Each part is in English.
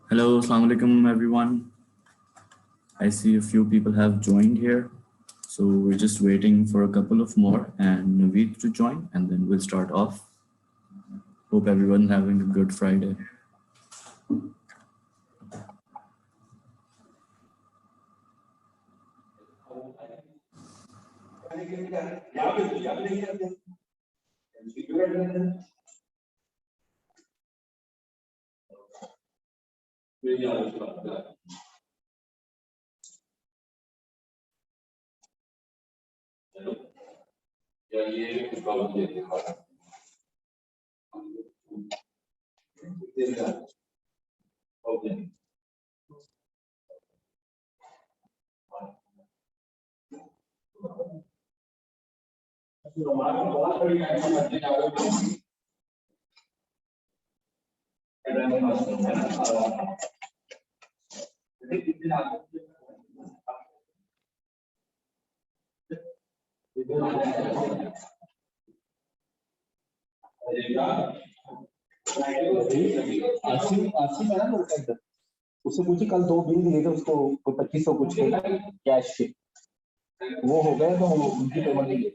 Hello, Assalamu alaikum, everyone. I see a few people have joined here. So we're just waiting for a couple of more and Naveed to join, and then we'll start off. Hope everyone having a good Friday. आसी है ना लोग के अंदर उससे पूछे कल 2 bill दिए थे उसको 2500 कुछ के कैश के वो हो गए तो उनकी पेमेंट नहीं गई।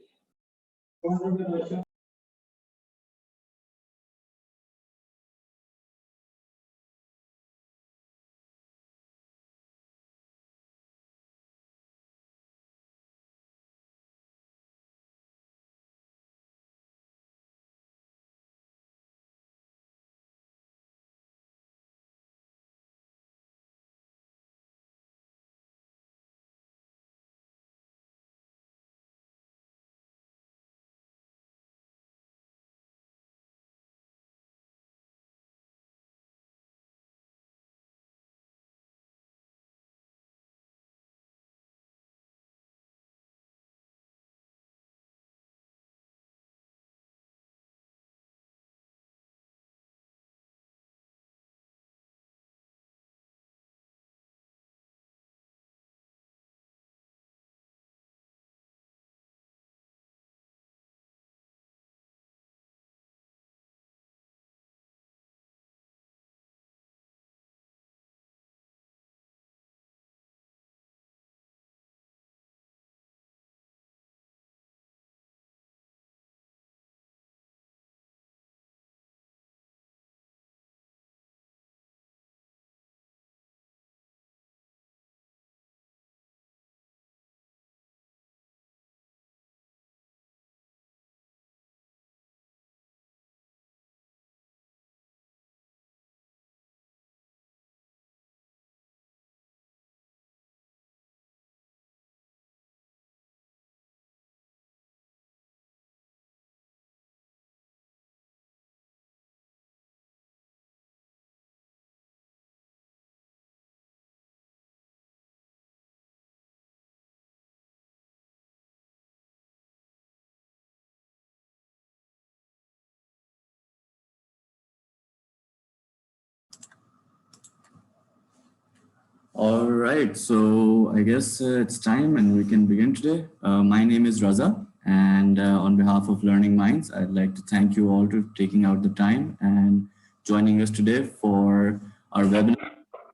All right, so I guess it's time and we can begin today. My name is Raza, and on behalf of Learning Minds, I'd like to thank you all for taking out the time and joining us today for our webinar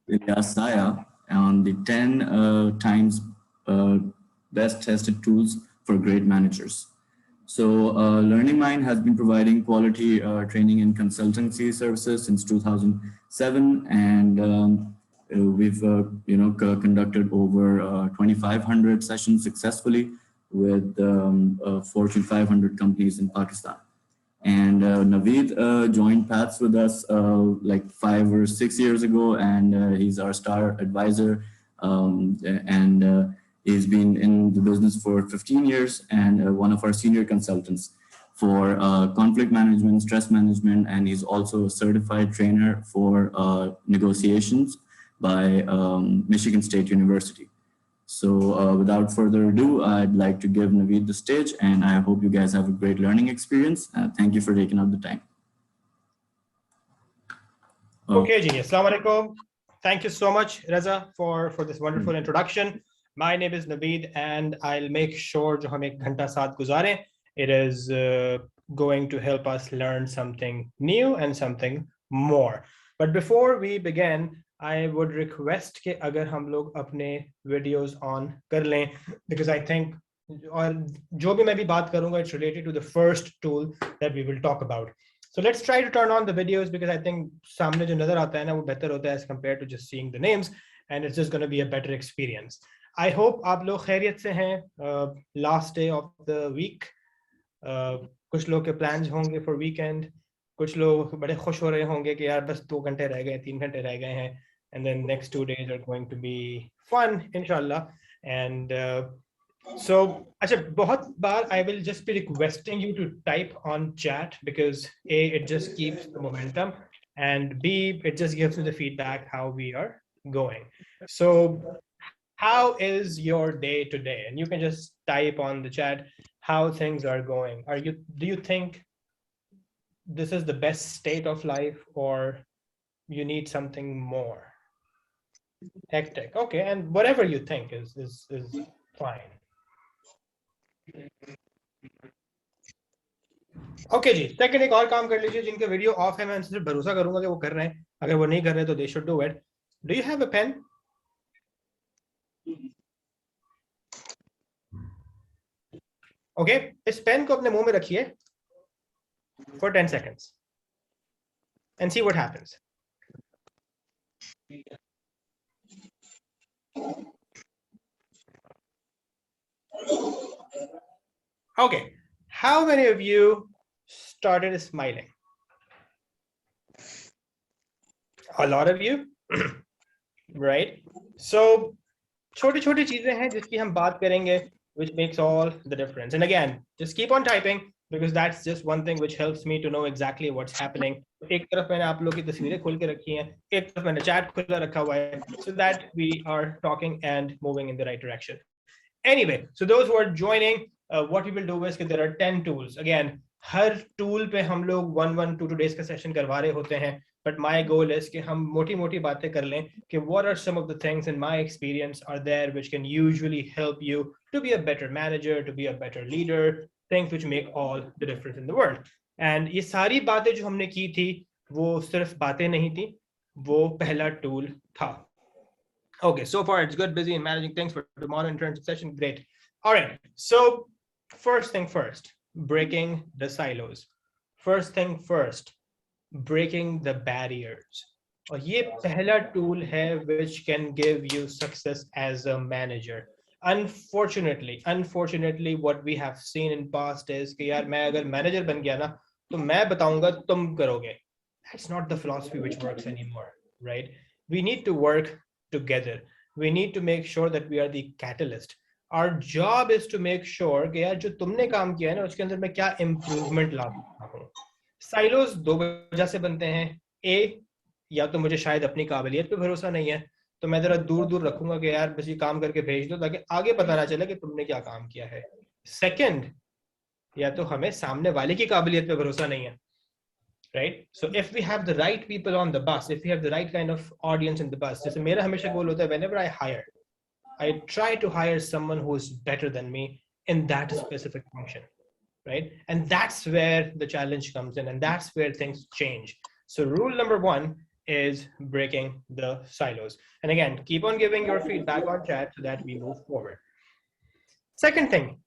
with Ilyas on the 10 times best tested tools for great managers. So Learning Mind has been providing quality training and consultancy services since 2007, and we've conducted over 2,500 sessions successfully with Fortune 500 companies in Pakistan. And Naveed joined paths with us like 5 or 6 years ago, and he's our star advisor. And he's been in the business for 15 years and one of our senior consultants for conflict management, stress management, and he's also a certified trainer for negotiations by Michigan State University. So without further ado, I'd like to give Naveed the stage, and I hope you guys have a great learning experience. Thank you for taking out the time. Okay, Ji. Assalamu alaikum. Thank you so much, Reza, for this wonderful introduction. My name is Naveed, and I'll make sure jo hum ek ghanta saath guzare, it is going to help us learn something new and something more. But before we begin, I would request कि अगर हम लोग अपने videos on कर लें, because I think और जो भी मैं भी बात करूँगा it's related to the first tool that we will talk about. So let's try to turn on the videos because I think सामने जो नजर आता है ना वो बेहतर होता है as compared to just seeing the names, and it's just going to be a better experience. I hope आप लोग खैरियत से हैं. Last day of the week. कुछ लोग के plans होंगे for weekend. कुछ लोग बड़े खुश हो रहे होंगे कि यार बस 2 घंटे रह गए, 3 घंटे रह गए हैं, and then next 2 days are going to be fun inshallah. And so अच्छा, बहुत बार I will just be requesting you to type on chat because A, it just keeps the momentum, and B, it just gives me the feedback how we are going. So how is your day today? And you can just type on the chat how things are going. Do you think this is the best state of life or you need something more? Hectic. Okay, and whatever you think is fine. Okay जी, second एक और काम कर लीजिए. जिनके video of है मैं उनसे भरोसा करूंगा कि वो कर रहे हैं. अगर वो नहीं कर रहे तो they should do it. Do you have a pen? Okay, इस पेन को अपने मुंह में रखिए for 10 seconds and see what happens. Okay, how many of you started smiling? A lot of you, right? So छोटी छोटी चीजें हैं जिसकी हम बात करेंगे, which makes all the difference. And again, just keep on typing because that's just one thing which helps me to know exactly what's happening. एक तरफ मैंने आप लोगों की तस्वीरें खोल के रखी हैं, एक तरफ मैंने chat खुला रखा हुआ है, so that we are talking and moving in the right direction. Anyway, so those who are joining, what we will do is that there are 10 tools. Again, her tool पे हम लोग 1-2 days का session करवा रहे होते हैं. But my goal is कि हम मोटी-मोटी बातें कर लें कि what are some of the things in my experience are there which can usually help you to be a better manager, to be a better leader, things which make all the difference in the world. And ये सारी बातें जो हमने की थी वो सिर्फ बातें नहीं थी, वो पहला tool था. Okay, so far it's good, busy and managing things for tomorrow in terms of session. Great. All right, so first thing first, breaking the silos. First thing first, breaking the barriers. और ये पहला tool है which can give you success as a manager. Unfortunately, what we have seen in past is कि यार मैं अगर manager बन गया ना तो मैं बताऊंगा तुम करोगे. That's not the philosophy which works anymore, right? We need to work together. We need to make sure that we are the catalyst. Our job is to make sure कि यार जो तुमने काम किया है ना उसके अंदर मैं क्या improvement ला सकता हूँ. साइलोस दो वजह से बनते हैं. ए, या तो मुझे शायद अपनी काबिलियत पे भरोसा नहीं है तो मैं जरा दूर दूर रखूंगा कि यार बस ये काम करके भेज दो ताकि आगे पता ना चले कि तुमने क्या काम किया है. सेकंड, या तो हमें सामने वाले की काबिलियत पे भरोसा नहीं है. Right? So if we have the right people on the bus, if we have the right kind of audience in the bus, जैसे मेरा हमेशा गोल होता है, whenever I hire, I try to hire someone who is better than me in that specific function, right? And that's where the challenge comes in, and that's where things change. So rule number 1 is breaking the silos. And again, keep on giving your feedback on chat so that we move forward. Second thing,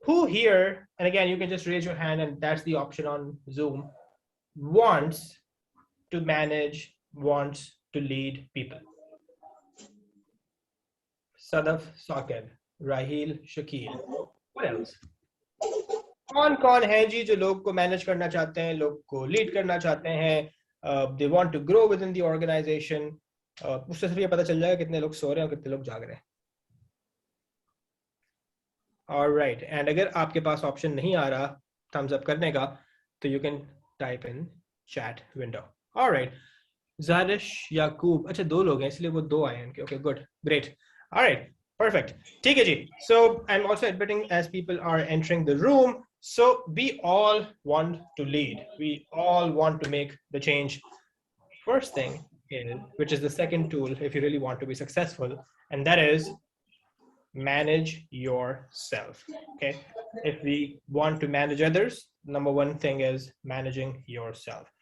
who here, and again, you can just raise your hand and that's the option on Zoom, wants to manage, wants to lead people? Sadaf, Saqib, Rahil, Shakil. What else? कौन है जी जो लोग को manage करना चाहते हैं, लोग को लीड करना चाहते हैं, they want to grow within the organization. उससे सिर्फ ये पता चल जाएगा कितने लोग सो रहे हैं और कितने लोग जाग रहे हैं. All right, and अगर आपके पास ऑप्शन नहीं आ रहा thumbs up करने का तो you can type in chat window. All right, Zarish, Yaqub, अच्छा 2 लोग हैं इसलिए वो 2 आए हैं. Okay, good, great. All right, perfect. ठीक है जी. So I'm also admitting as people are entering the room. So we all want to lead. We all want to make the change. First thing is, which is the second tool if you really want to be successful, and that is manage yourself. Okay, if we want to manage others, number 1 thing is managing yourself.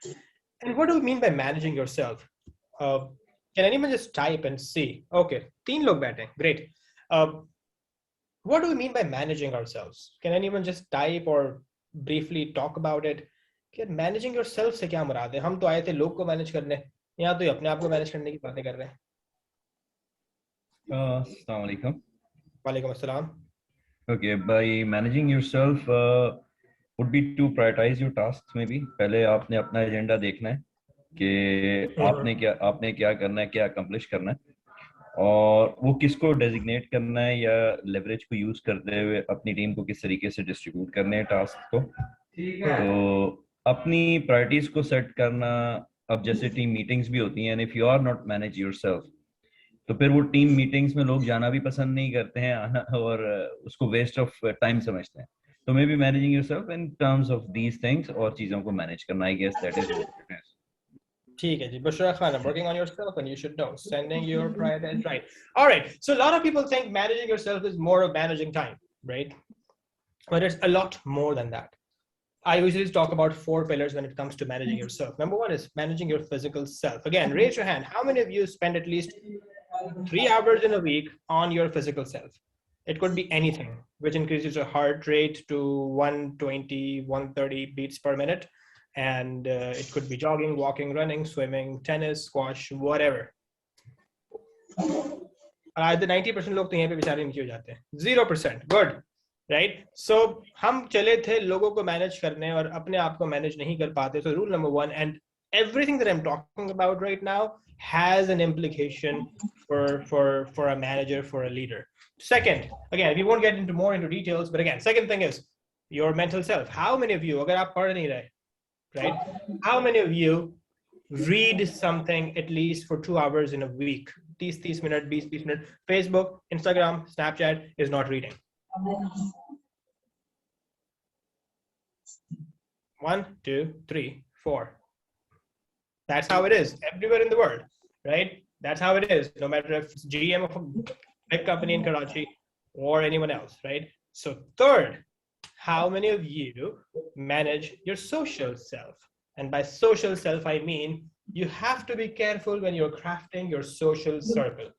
And what do we mean by managing yourself? Can anyone just type and see? Okay, 3 लोग बैठे हैं. Great. What do we mean by managing ourselves? Can anyone just type or briefly talk about it? कि managing yourself से क्या मुराद है? हम तो आए थे लोग को मैनेज करने, यहाँ तो ये अपने आप को मैनेज करने की बातें कर रहे हैं. Assalamu alaikum. वालेकुम अस्सलाम. Okay, by managing yourself would be to prioritize your tasks maybe. पहले आपने अपना एजेंडा देखना है कि आपने क्या करना है, क्या accomplish करना है, और वो किसको डेजिग्नेट करना है या लेवरेज को यूज करते हुए अपनी टीम को किस तरीके से डिस्ट्रीब्यूट करने हैं टास्क को. तो अपनी प्रायोरिटीज को सेट करना. अब जैसे टीम मीटिंग्स भी होती हैं, and if you are not manage yourself, तो फिर वो टीम मीटिंग्स में लोग जाना भी पसंद नहीं करते हैं आना, और उसको वेस्ट ऑफ टाइम समझते हैं. तो maybe managing yourself in terms of these things, और चीजों को मैनेज करना, I guess that is what it is. ठीक है जी. Bushra Khan, I'm working on yourself and you should know. Sending your priorities right. All right. So a lot of people think managing yourself is more of managing time, right? But it's a lot more than that. I usually talk about 4 pillars when it comes to managing yourself. Number 1 is managing your physical self. Again, raise your hand. How many of you spend at least 3 hours in a week on your physical self? It could be anything, which increases your heart rate to 120, 130 beats per minute. And it could be jogging, walking, running, swimming, tennis, squash, whatever. Either 90% लोग तो यहाँ पे बेचारे नीचे हो जाते हैं. 0%. Good. Right? So हम चले थे लोगों को मैनेज करने और अपने आप को मैनेज नहीं कर पाते. So rule number 1, and everything that I'm talking about right now has an implication for a manager, for a leader. Second, again, we won't get into more into details, but again, second thing is your mental self. How many of you, अगर आप पढ़ नहीं रहे, right? How many of you read something at least for 2 hours in a week? 30 minutes, 20 minutes. Facebook, Instagram, Snapchat is not reading. 1, 2, 3, 4. That's how it is everywhere in the world, right? That's how it is, no matter if it's GM of a big company in Karachi or anyone else, right? So third, how many of you manage your social self? And by social self, I mean you have to be careful when you're crafting your social circle.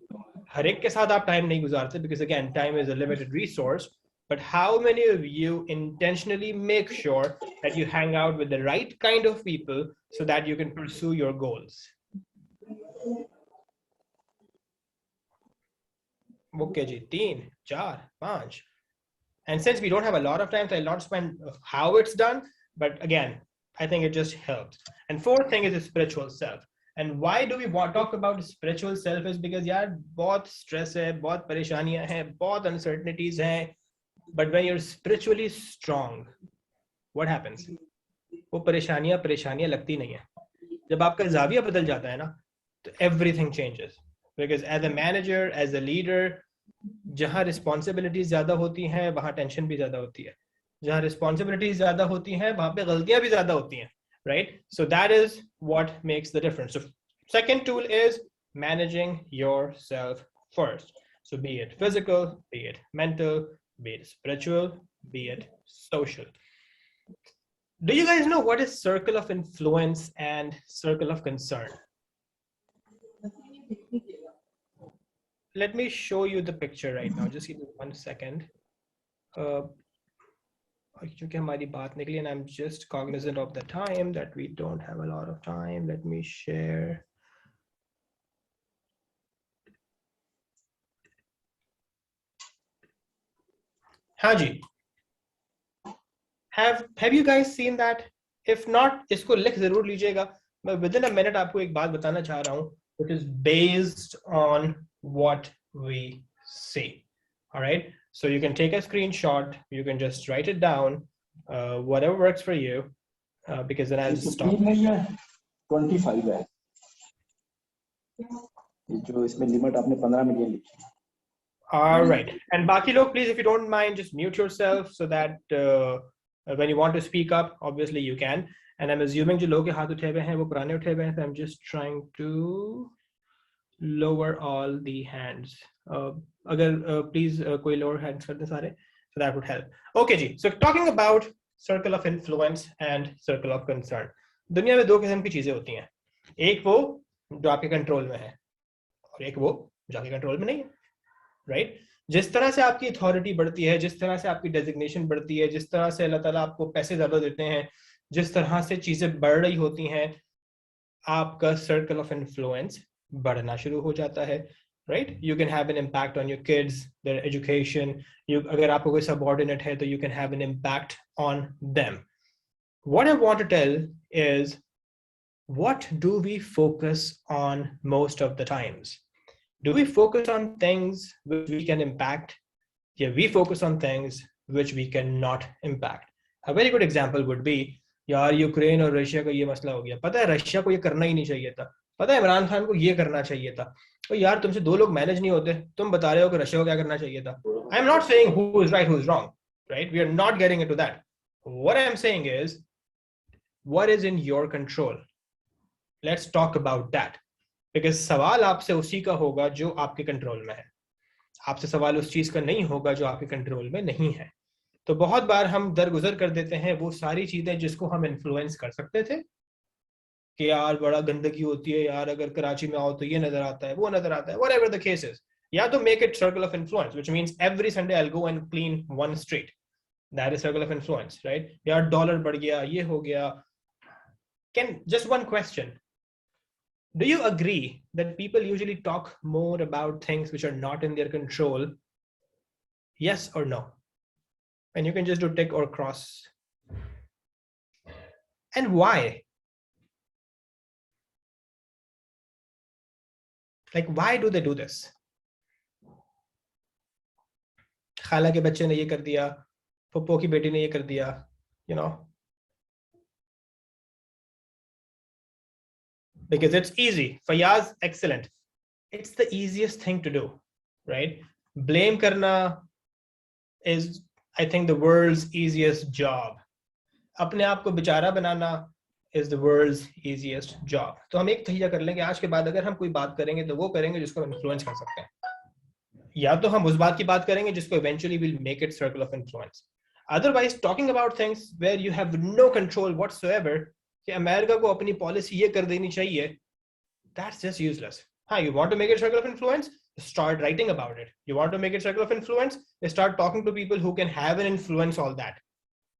हर एक के साथ आप time नहीं गुजारते, because again, time is a limited resource. But how many of you intentionally make sure that you hang out with the right kind of people so that you can pursue your goals? Okay, ji, 3, 4, 5. And since we don't have a lot of time, so I'll not spend how it's done, but again, I think it just helps. And fourth thing is the spiritual self. And why do we want to talk about spiritual self is because yaar, बहुत stress hai, बहुत परेशानियां हैं, बहुत uncertainties हैं. But when you're spiritually strong, what happens? वो परेशानियां लगती नहीं है. जब आपका ज़ाविया बदल जाता है ना, तो everything changes. Because as a manager, as a leader, जहाँ responsibilities ज़्यादा होती हैं, वहाँ tension भी ज़्यादा होती है. जहाँ responsibilities ज़्यादा होती हैं, वहाँ पे गलतियाँ भी ज़्यादा होती हैं, right? So that is what makes the difference. So second tool is managing yourself first. So be it physical, be it mental, be it spiritual, be it social. Do you guys know what is circle of influence and circle of concern? Let me show you the picture right now. Just give me 1 second. क्योंकि हमारी बात निकली and I'm just cognizant of the time that we don't have a lot of time. Let me share. Haji, have you guys seen that? If not, इसको लिख जरूर लीजिएगा. मैं within a minute आपको एक बात बताना चाह रहा हूँ, which is based on what we see. All right. So you can take a screenshot. You can just write it down, whatever works for you, because then I'll just stop. 25 है. जो इसमें लिमिट आपने 15 million लिखी. All right. And बाकी लोग, please, if you don't mind, just mute yourself so that when you want to speak up, obviously you can. And I'm assuming जो लोग के हाथ उठे हुए हैं वो पुराने उठे हुए हैं. So I'm just trying to lower all the hands. अगर please कोई lower hands कर दें सारे, so that would help. Okay ji. So talking about circle of influence and circle of concern. दुनिया में 2 किस्म की चीजें होती हैं. एक वो जो आपके कंट्रोल में है, और एक वो जो आपके कंट्रोल में नहीं है, राइट? जिस तरह से आपकी अथॉरिटी बढ़ती है, जिस तरह से आपकी डेजिग्नेशन बढ़ती है, जिस तरह से अल्लाह ताला आपको पैसे ज्यादा देते हैं, जिस तरह से चीजें बढ़ रही होती हैं, आपका सर्कल ऑफ इन्फ्लुएंस बढ़ना शुरू हो जाता है, right? You can have an impact on your kids, there education. अगर आपको कोई सबऑर्डिनेट है तो you can have an impact on them. What I want to tell is, what do we focus on most of the times? Do we focus on things which we can impact? Yeah, we focus on things which we cannot impact. A very good example would be, यार Ukraine और Russia का ये मसला हो गया, पता है Russia को ये करना ही नहीं चाहिए था, पता है इमरान खान को ये करना चाहिए था, तो यार तुमसे दो लोग मैनेज नहीं होते, तुम बता रहे हो कि रशिया को क्या करना चाहिए था. I am not saying who is right who is wrong, right? We are not getting into that. What I am saying is, what is in your control? Let's talk about that. Because सवाल आपसे उसी का होगा जो आपके control में है, आपसे सवाल उस चीज का नहीं होगा जो आपके कंट्रोल में नहीं है. तो बहुत बार हम दरगुजर कर देते हैं वो सारी चीजें जिसको हम इन्फ्लुएंस कर सकते थे, कि यार बड़ा गंदगी होती है यार, अगर कराची में आओ तो ये नजर आता है, वो नजर आता है, whatever the case is. या तो make it circle of influence, which means every Sunday I'll go and clean one street. That is circle of influence, right? यार डॉलर बढ़ गया, ये हो गया. Just one question. Do you agree that people usually talk more about things which are not in their control? Yes or no? And you can just do tick or cross. And why? Like, why do they do this? खाला के बच्चे ने ये कर दिया, पप्पो की बेटी ने ये कर दिया, you know. Because it's easy. Fayaz, excellent. It's the easiest thing to do, right? Blame karna is, I think, the world's easiest job. अपने आप को बेचारा बनाना is the world's easiest job. तो हम एक तहिया कर लेंगे, आज के बाद अगर हम कोई बात करेंगे तो वो करेंगे जिसको हम इन्फ्लुएंस कर सकते हैं, या तो हम उस बात की बात करेंगे जिसको eventually will make it circle of influence. Otherwise, talking about things where you have no control whatsoever, कि अमेरिका को अपनी पॉलिसी ये कर देनी चाहिए, that's just useless. You want to make it circle of influence? Start writing about it. You want to make it circle of influence? Start talking to people who can have an influence all that.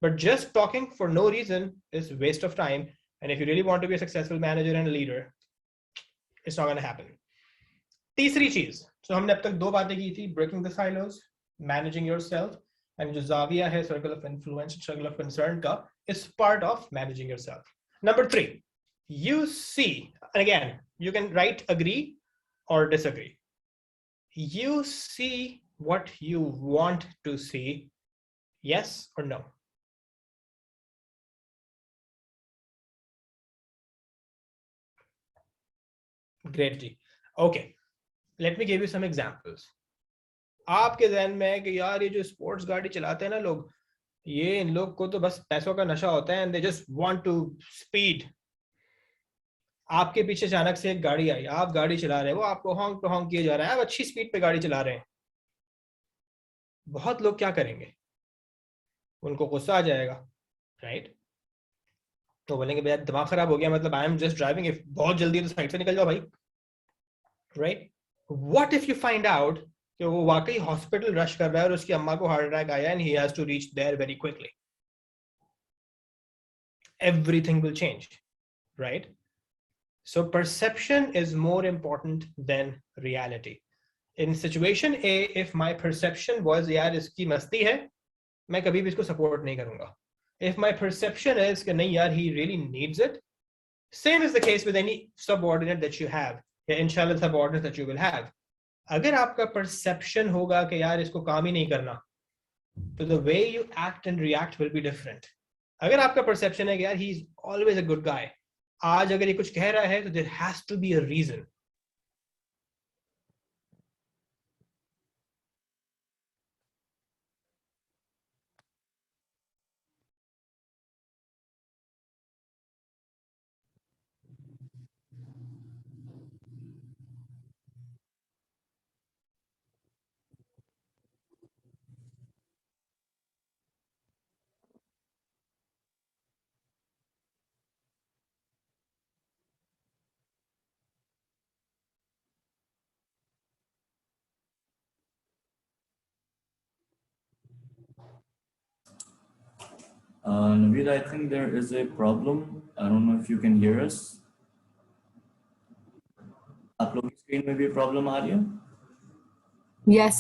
But just talking for no reason is a waste of time. And if you really want to be a successful manager and a leader, it's not going to happen. तीसरी चीज, so हमने अब तक दो बातें की थी, breaking the silos, managing yourself, and जो जाविया है circle of influence, circle of concern का, is part of managing yourself. Number 3, you see, and again, you can write agree or disagree. You see what you want to see, yes or no? Great ji. Okay, let me give you some examples. आपके ज़हन में है कि यार ये जो sports गाड़ी चलाते हैं ना लोग, ये इन लोग को तो बस पैसों का नशा होता है, and they just want to speed. आपके पीछे अचानक से एक गाड़ी आई, आप गाड़ी चला रहे हैं, वो आपको हॉन्क टू हॉन्क किए जा रहा है, आप अच्छी स्पीड पे गाड़ी चला रहे हैं. बहुत लोग क्या करेंगे, उनको गुस्सा आ जाएगा, राइट? तो बोलेंगे भैया दिमाग खराब हो गया, मतलब आई एम जस्ट ड्राइविंग, बहुत जल्दी तो साइड से निकल जाओ भाई, right? What if you find out कि वो वाकई हॉस्पिटल रश कर रहा है और उसकी अम्मा को हार्ट अटैक आया and he has to reach there very quickly. Everything will change, right? So perception is more important than reality. In situation A, if my perception was यार इसकी मस्ती है, मैं कभी भी इसको सपोर्ट नहीं करूंगा. If my perception is कि नहीं यार he really needs it, same is the case with any subordinate that you have, या inshallah subordinate that you will have. अगर आपका perception होगा कि यार इसको काम ही नहीं करना, तो the way you act and react will be different. अगर आपका perception है कि यार he is always a good guy, आज अगर ये कुछ कह रहा है तो there has to be a reason. Naveed, I think there is a problem. I don't know if you can hear us. आप लोग की screen में भी problem आ रही है? Yes,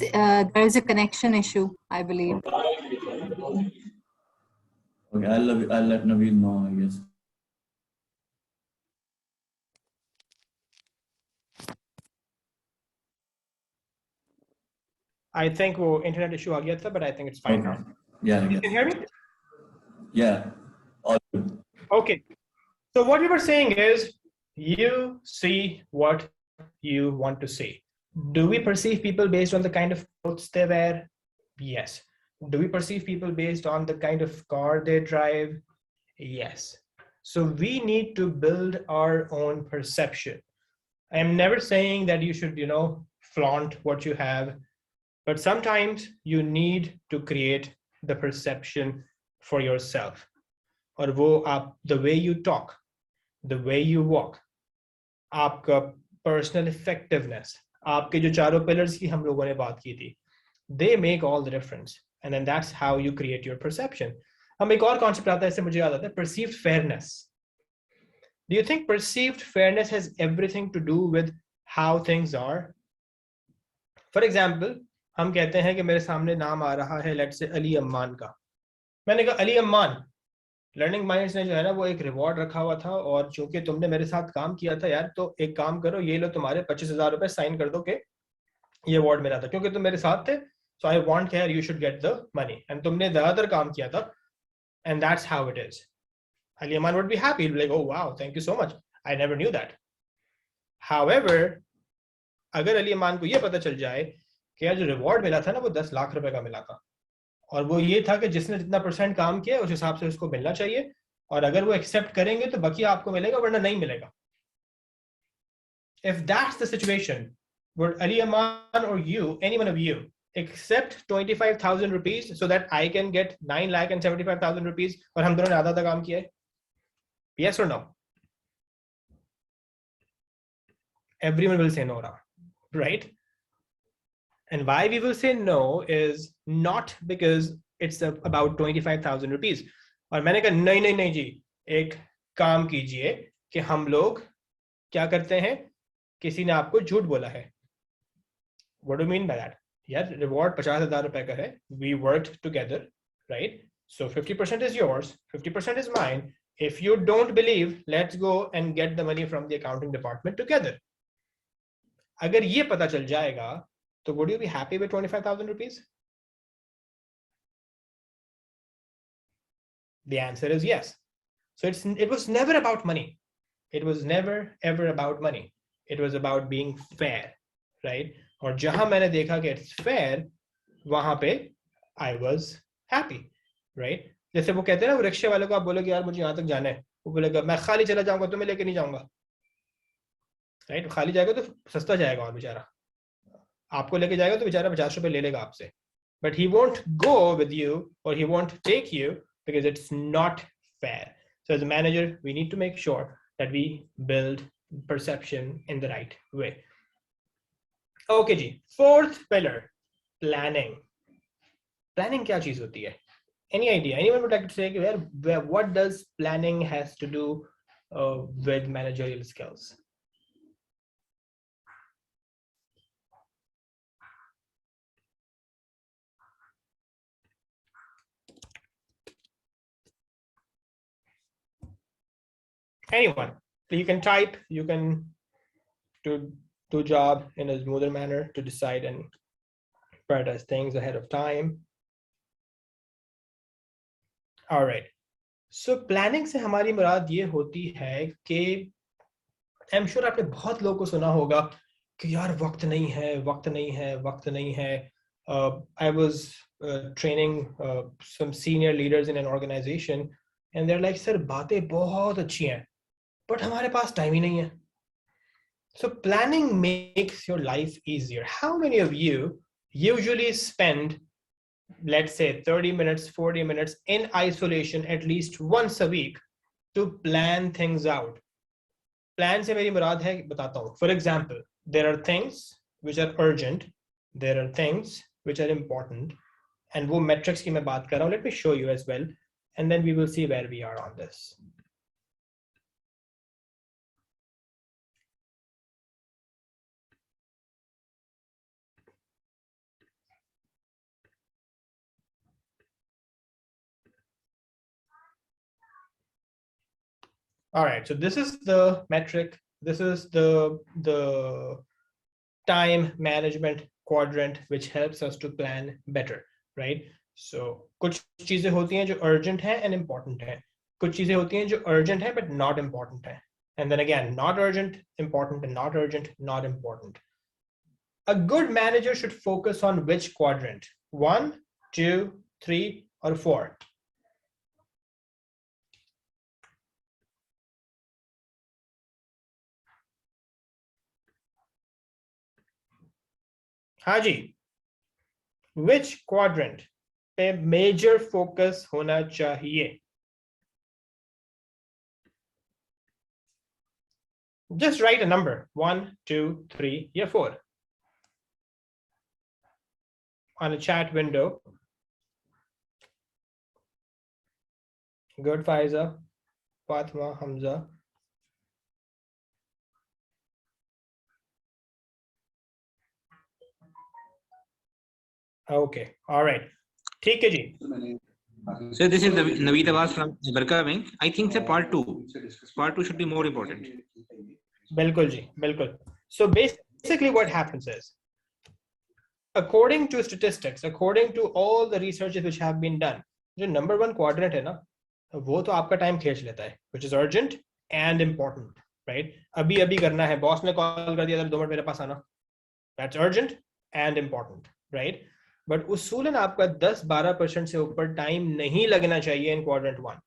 there is a connection issue, I believe. Okay, I'll let Naveed know, I guess. I think वो internet issue आ गया था, but I think it's fine now. Yeah, I You guess. can hear me? Yeah. All good. Okay. So what we were saying is, you see what you want to see. Do we perceive people based on the kind of clothes they wear? Yes. Do we perceive people based on the kind of car they drive? Yes. So we need to build our own perception. I am never saying that you should, flaunt what you have, but sometimes you need to create the perception for yourself. और वो आप, the way you talk, the way you walk, आपका personal effectiveness, आपके जो चारों pillars की हम लोगों ने बात की थी, they make all the difference, and then that's how you create your perception. हम एक और concept आता है, इससे मुझे याद आता है, perceived fairness. Do you think perceived fairness has everything to do with how things are? For example, हम कहते हैं कि मेरे सामने नाम आ रहा है, let's say अली अम्मान का. मैंने कहा अली अम्मान, लर्निंग माइंड्स ने जो है ना वो एक रिवॉर्ड रखा हुआ था, और चूंकि तुमने मेरे साथ काम किया था यार, तो एक काम करो, ये लो तुम्हारे 25,000 रुपए, साइन कर दो कि ये अवार्ड मिला था, क्योंकि तुम मेरे साथ थे, सो आई वांट यार you should get the money, and तुमने ज्यादातर काम किया था, and that's how it is. Ali Aman would be happy, like oh wow, thank you so much, I never knew that. However, अगर अली अमान को ये पता चल जाए कि यार जो रिवॉर्ड मिला था ना वो 10 लाख रुपए का मिला था, और वो ये था कि जिसने जितना % काम किया उस हिसाब से उसको मिलना चाहिए, और अगर वो एक्सेप्ट करेंगे तो बाकी आपको मिलेगा, वरना नहीं मिलेगा. If that's the situation, would Ali Aman or you, any one of you, accept 25,000 rupees so that I can get 9,75,000 rupees और हम दोनों ने आधा आधा काम किया है? Yes or no? Everyone will say no now, right? And why we will say no is not because it's about 25,000 rupees. और मैंने कहा नहीं नहीं नहीं जी, एक काम कीजिए कि हम लोग क्या करते हैं, किसी ने आपको झूठ बोला है. What do you mean by that? यार रिवॉर्ड 50,000 रुपए का है, we worked together, right? So 50% is yours, 50% is mine. If you don't believe, let's go and get the money from the accounting department together. अगर ये पता चल जाएगा, तो would you be happy with 25,000 rupees? The answer is yes. So it was never about money. It was never ever about money. It was about being fair, right? और जहां मैंने देखा कि it's fair, वहां पे I was happy, right? जैसे वो कहते हैं ना, वो रिक्शे वाले को आप बोलोगे यार मुझे यहाँ तक जाना है, वो बोलेगा मैं खाली चला जाऊंगा, तुम्हें लेके नहीं जाऊंगा, राइट? खाली जाएगा तो सस्ता जाएगा, और बेचारा आपको लेके जाएगा तो बेचारा 50 रुपए ले लेगा आपसे, but he won't go with you or he won't take you because it's not fair. So as a manager, we need to make sure that we build perception in the right way. Okay ji, fourth pillar, planning. Planning क्या चीज होती है? Any idea? Anyone would like to say where what does planning has to do with managerial skills? Anyone? So you can type, you can do job in a smoother manner to decide and prioritize things ahead of time. All right. So planning से हमारी मुराद ये होती है कि I'm sure आपने बहुत लोगों को सुना होगा कि यार वक्त नहीं है, वक्त नहीं है, वक्त नहीं है. I was training some senior leaders in an organization and they're like, sir बातें बहुत अच्छी हैं, but हमारे पास टाइम ही नहीं है. So planning makes your life easier. How many of you usually spend, let's say 30 minutes, 40 minutes in isolation at least once a week to plan things out? Plan से मेरी मुराद है, बताता हूँ. For example, there are things which are urgent, there are things which are important, and वो metrics की मैं बात कर रहा हूँ. Let me show you as well. and then we will see where we are on this. All right, so this is the metric. This is the time management quadrant, which helps us to plan better, right? So कुछ चीजें होती हैं जो urgent हैं and important हैं, कुछ चीजें होती हैं जो urgent हैं but not important हैं, and then again not urgent, important, and not urgent, not important. A good manager should focus on which quadrant? 1, 2, 3, or 4? Haji, which quadrant पे major focus होना चाहिए? Just write a number, 1, 2, 3, या 4 on a chat window. Good, Faiza, Fatima, Hamza. Okay, all right. ठीक है जी. So this is Naveed from Barka Bank. I think the part 2 should be more important. बिल्कुल जी, बिल्कुल. So basically what happens is, according to statistics, according to all the researches which have been done, जो number 1 quadrant है ना, वो तो आपका time खींच लेता है, which is urgent and important, right? अभी अभी करना है, बॉस ने कॉल कर दिया, 2 मिनट मेरे पास आना. That's urgent and important, right? But उसूलन आपका 10-12% से ऊपर टाइम नहीं लगना चाहिए इन क्वाड्रेंट 1,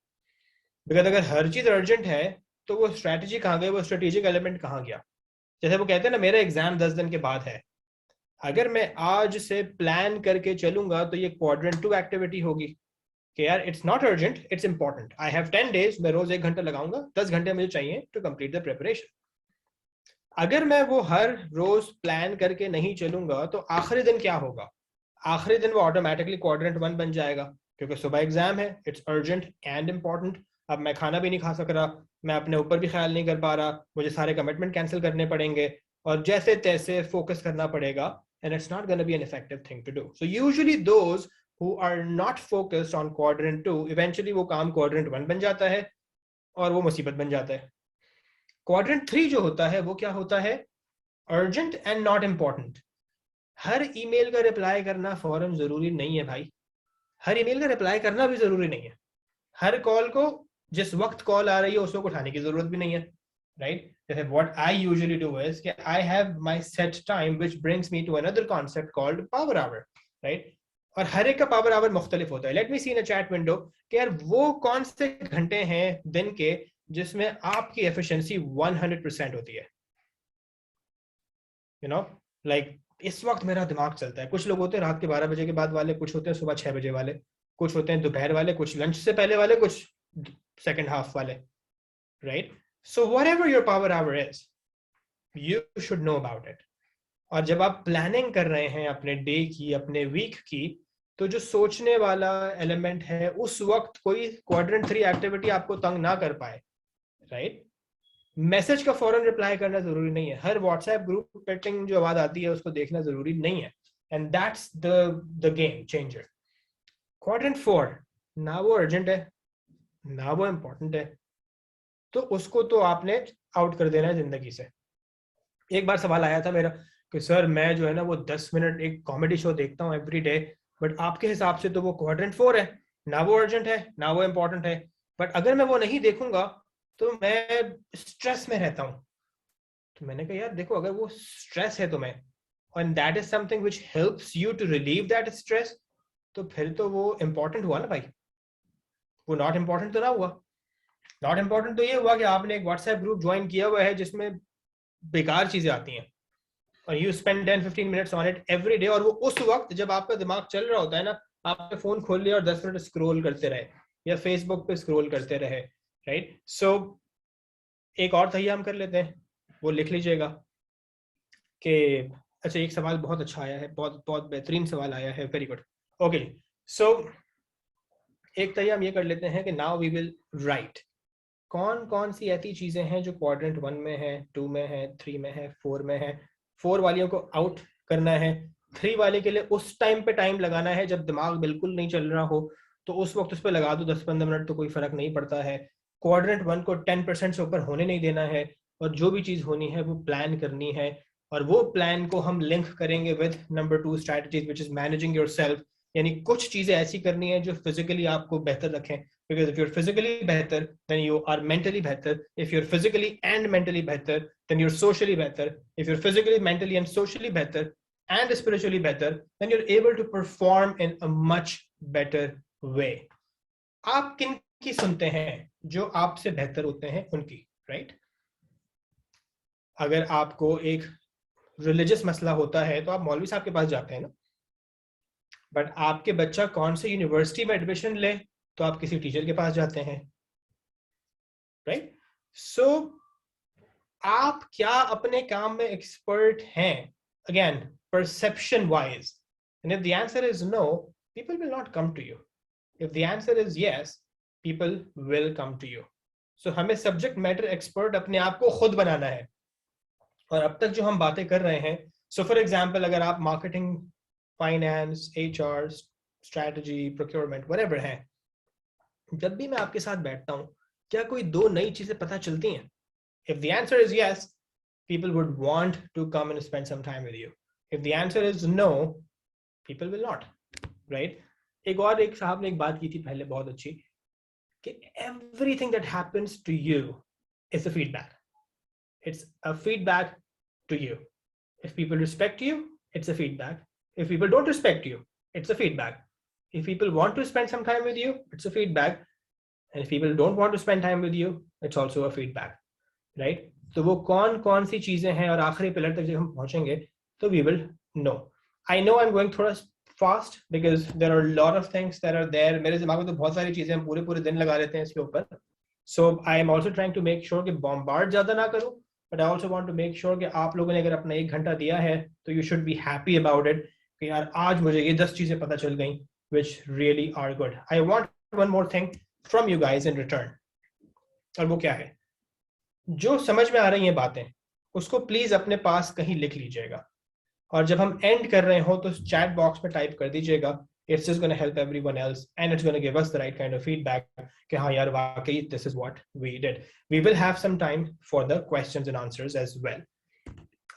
बिकॉज अगर हर चीज अर्जेंट है तो वो स्ट्रेटजी कहाँ गई, वो स्ट्रेटेजिक एलिमेंट कहाँ गया? जैसे वो कहते हैं ना, मेरा एग्जाम 10 दिन के बाद है, अगर मैं आज से प्लान करके चलूंगा तो ये क्वाड्रेंट 2 एक्टिविटी होगी कि यार it's not urgent, it's important, I have 10 days, मैं रोज 1 घंटा लगाऊंगा, 10 घंटे मुझे चाहिए टू कंप्लीट द प्रिपरेशन. अगर मैं वो हर रोज प्लान करके नहीं चलूंगा तो आखिरी दिन क्या होगा? आखिरी दिन वो ऑटोमेटिकली क्वाड्रेंट 1 बन जाएगा, क्योंकि सुबह एग्जाम है, इट्स अर्जेंट एंड इंपॉर्टेंट. अब मैं खाना भी नहीं खा सक रहा, मैं अपने ऊपर भी ख्याल नहीं कर पा रहा, मुझे सारे कमिटमेंट कैंसिल करने पड़ेंगे और जैसे तैसे फोकस करना पड़ेगा, and it's not gonna be an effective thing to do. So usually those who are not focused on quadrant 2, eventually वो काम क्वाड्रेंट 1 बन जाता है और वो मुसीबत बन जाता है. क्वाड्रेंट 3 जो होता है वो क्या होता है? Urgent and not important. Her email का रिप्लाई करना फौरन जरूरी नहीं है भाई, हर ईमेल का रिप्लाई करना भी जरूरी नहीं है, हर कॉल को जिस वक्त कॉल आ रही है उस वक्त उठाने की जरूरत भी नहीं है, राइट? जैसे what I usually do is कि I have my set time which brings me to another concept called power hour, right? और हर एक का पावर आवर मुख्तलिफ होता है. Let me see in a chat window कि यार वो कौन से घंटे हैं दिन के जिसमें आपकी एफिशिएंसी 100% होती है, यू नो, लाइक इस वक्त मेरा दिमाग चलता है. कुछ लोग होते हैं रात के 12 बजे के बाद वाले, कुछ होते हैं सुबह 6 बजे वाले, कुछ होते हैं दोपहर वाले, कुछ लंच से पहले वाले, कुछ सेकंड हाफ वाले, right? So whatever your power our is, you should know about it. और जब आप प्लानिंग कर रहे हैं अपने डे की, अपने वीक की, तो जो सोचने वाला एलिमेंट है उस वक्त कोई क्वाड्रेंट 3 एक्टिविटी आपको तंग ना कर पाए, राइट? मैसेज का फौरन रिप्लाई करना जरूरी नहीं है, हर व्हाट्सएप ग्रुप पेटिंग जो आवाज आती है उसको देखना जरूरी नहीं है, and that's the game changer. Quadrant 4 ना वो अर्जेंट है ना वो इंपॉर्टेंट है, तो उसको तो आपने आउट कर देना है जिंदगी से. एक बार सवाल आया था मेरा कि सर मैं जो है ना वो 10 मिनट एक कॉमेडी शो देखता हूँ एवरी डे, बट आपके हिसाब से तो वो क्वाड्रेंट 4 है, ना वो अर्जेंट है ना वो इंपॉर्टेंट है, बट अगर मैं वो नहीं देखूंगा तो मैं स्ट्रेस में रहता हूं. तो मैंने कहा यार देखो, अगर वो स्ट्रेस है तुम्हें and that is something which helps you to relieve that stress, तो फिर तो वो इंपॉर्टेंट हुआ ना भाई, वो नॉट इंपॉर्टेंट तो ना हुआ. नॉट इंपॉर्टेंट तो ये हुआ कि आपने एक व्हाट्सएप ग्रुप ज्वाइन किया हुआ है जिसमें बेकार चीजें आती हैं और you spend 10-15 minutes on it every day, और वो उस वक्त जब आपका दिमाग चल रहा होता है ना, आपने फोन खोल लिया और 10 मिनट स्क्रॉल करते रहे या फेसबुक पे स्क्रॉल करते रहे, राइट? सो एक और तैयार कर लेते हैं, वो लिख लीजिएगा कि अच्छा एक सवाल बहुत अच्छा आया है, बहुत बहुत बेहतरीन सवाल आया है, वेरी गुड. ओके, सो एक तय हम ये कर लेते हैं कि now we will write कौन कौन सी ऐसी चीजें हैं जो क्वाड्रेंट 1 में है, 2 में है, 3 में है, 4 में है. 4 वालियों को आउट करना है. 3 वाले के लिए उस टाइम पे टाइम लगाना है जब दिमाग बिल्कुल नहीं चल रहा हो, तो उस वक्त उस पर लगा दो 10-15 मिनट, तो कोई फर्क नहीं पड़ता है. क्वाड्रेंट 1 को 10% से ऊपर होने नहीं देना है, और जो भी चीज होनी है वो प्लान करनी है, और वो प्लान को हम लिंक करेंगे with number 2 strategies which is managing yourself. यानी कुछ चीजें ऐसी करनी है जो फिजिकली आपको बेहतर रखें. Because if you're physically better, then you are mentally better. If you're physically and mentally better, then you're socially better. If you're physically, mentally, and socially better, and spiritually better, then you're able to perform in a much better way. आप किन की सुनते हैं? जो आपसे बेहतर होते हैं उनकी, right? अगर आपको एक रिलीजियस मसला होता है तो आप मौलवी साहब के पास जाते हैं ना. बट आपके बच्चा कौन से यूनिवर्सिटी में एडमिशन ले तो आप किसी टीचर के पास जाते हैं, राइट? सो आप क्या अपने काम में एक्सपर्ट हैं? Again, perception wise. And if the answer is no, people will not come to you. If the answer is yes, people will come to you. So हमें सब्जेक्ट मैटर एक्सपर्ट अपने आप को खुद बनाना है. और अब तक जो हम बातें कर रहे हैं, सो फॉर एग्जाम्पल अगर आप marketing, finance, HR, strategy, procurement, whatever है, जब भी मैं आपके साथ बैठता हूं, क्या कोई 2 नई चीजें पता चलती हैं? If the answer is yes, people would want to come and spend some time with you. If the answer is no, people will not, right? एक साहब ने एक बात की थी पहले बहुत अच्छी, कि everything that happens to you is a feedback. It's a feedback to you. If people respect you, it's a feedback. If people don't respect you, it's a feedback. If people want to spend some time with you, it's a feedback. And if people don't want to spend time with you, it's also a feedback, right? तो वो कौन सी चीजें हैं, और आखिरी pillar तक जब हम पहुंचेंगे तो we will know. I know I'm going थोड़ा fast because there are a lot of things that are there. मेरे दिमाग में तो बहुत सारी चीजें, हम पूरे दिन लगा लेते हैं इसके ऊपर. So I am also trying to make sure कि bombard ज्यादा ना करूं, but I also want to make sure कि आप लोगों ने अगर अपना 1 घंटा दिया है तो you should be happy about it, कि यार आज मुझे ये 10 चीजें पता चल गई which really are good. I want one more thing from you guys in return. और वो क्या है? जो समझ में आ रही हैं बातें, उसको प्लीज अपने पास कहीं लिख लीजिएगा, और जब हम एंड कर रहे हो तो चैट बॉक्स में टाइप कर दीजिएगा. It's just going to help everyone else, and it's going to give us the right kind of feedback कि हाँ यार वाकई this is what we did. We will have some time for the questions and answers as well.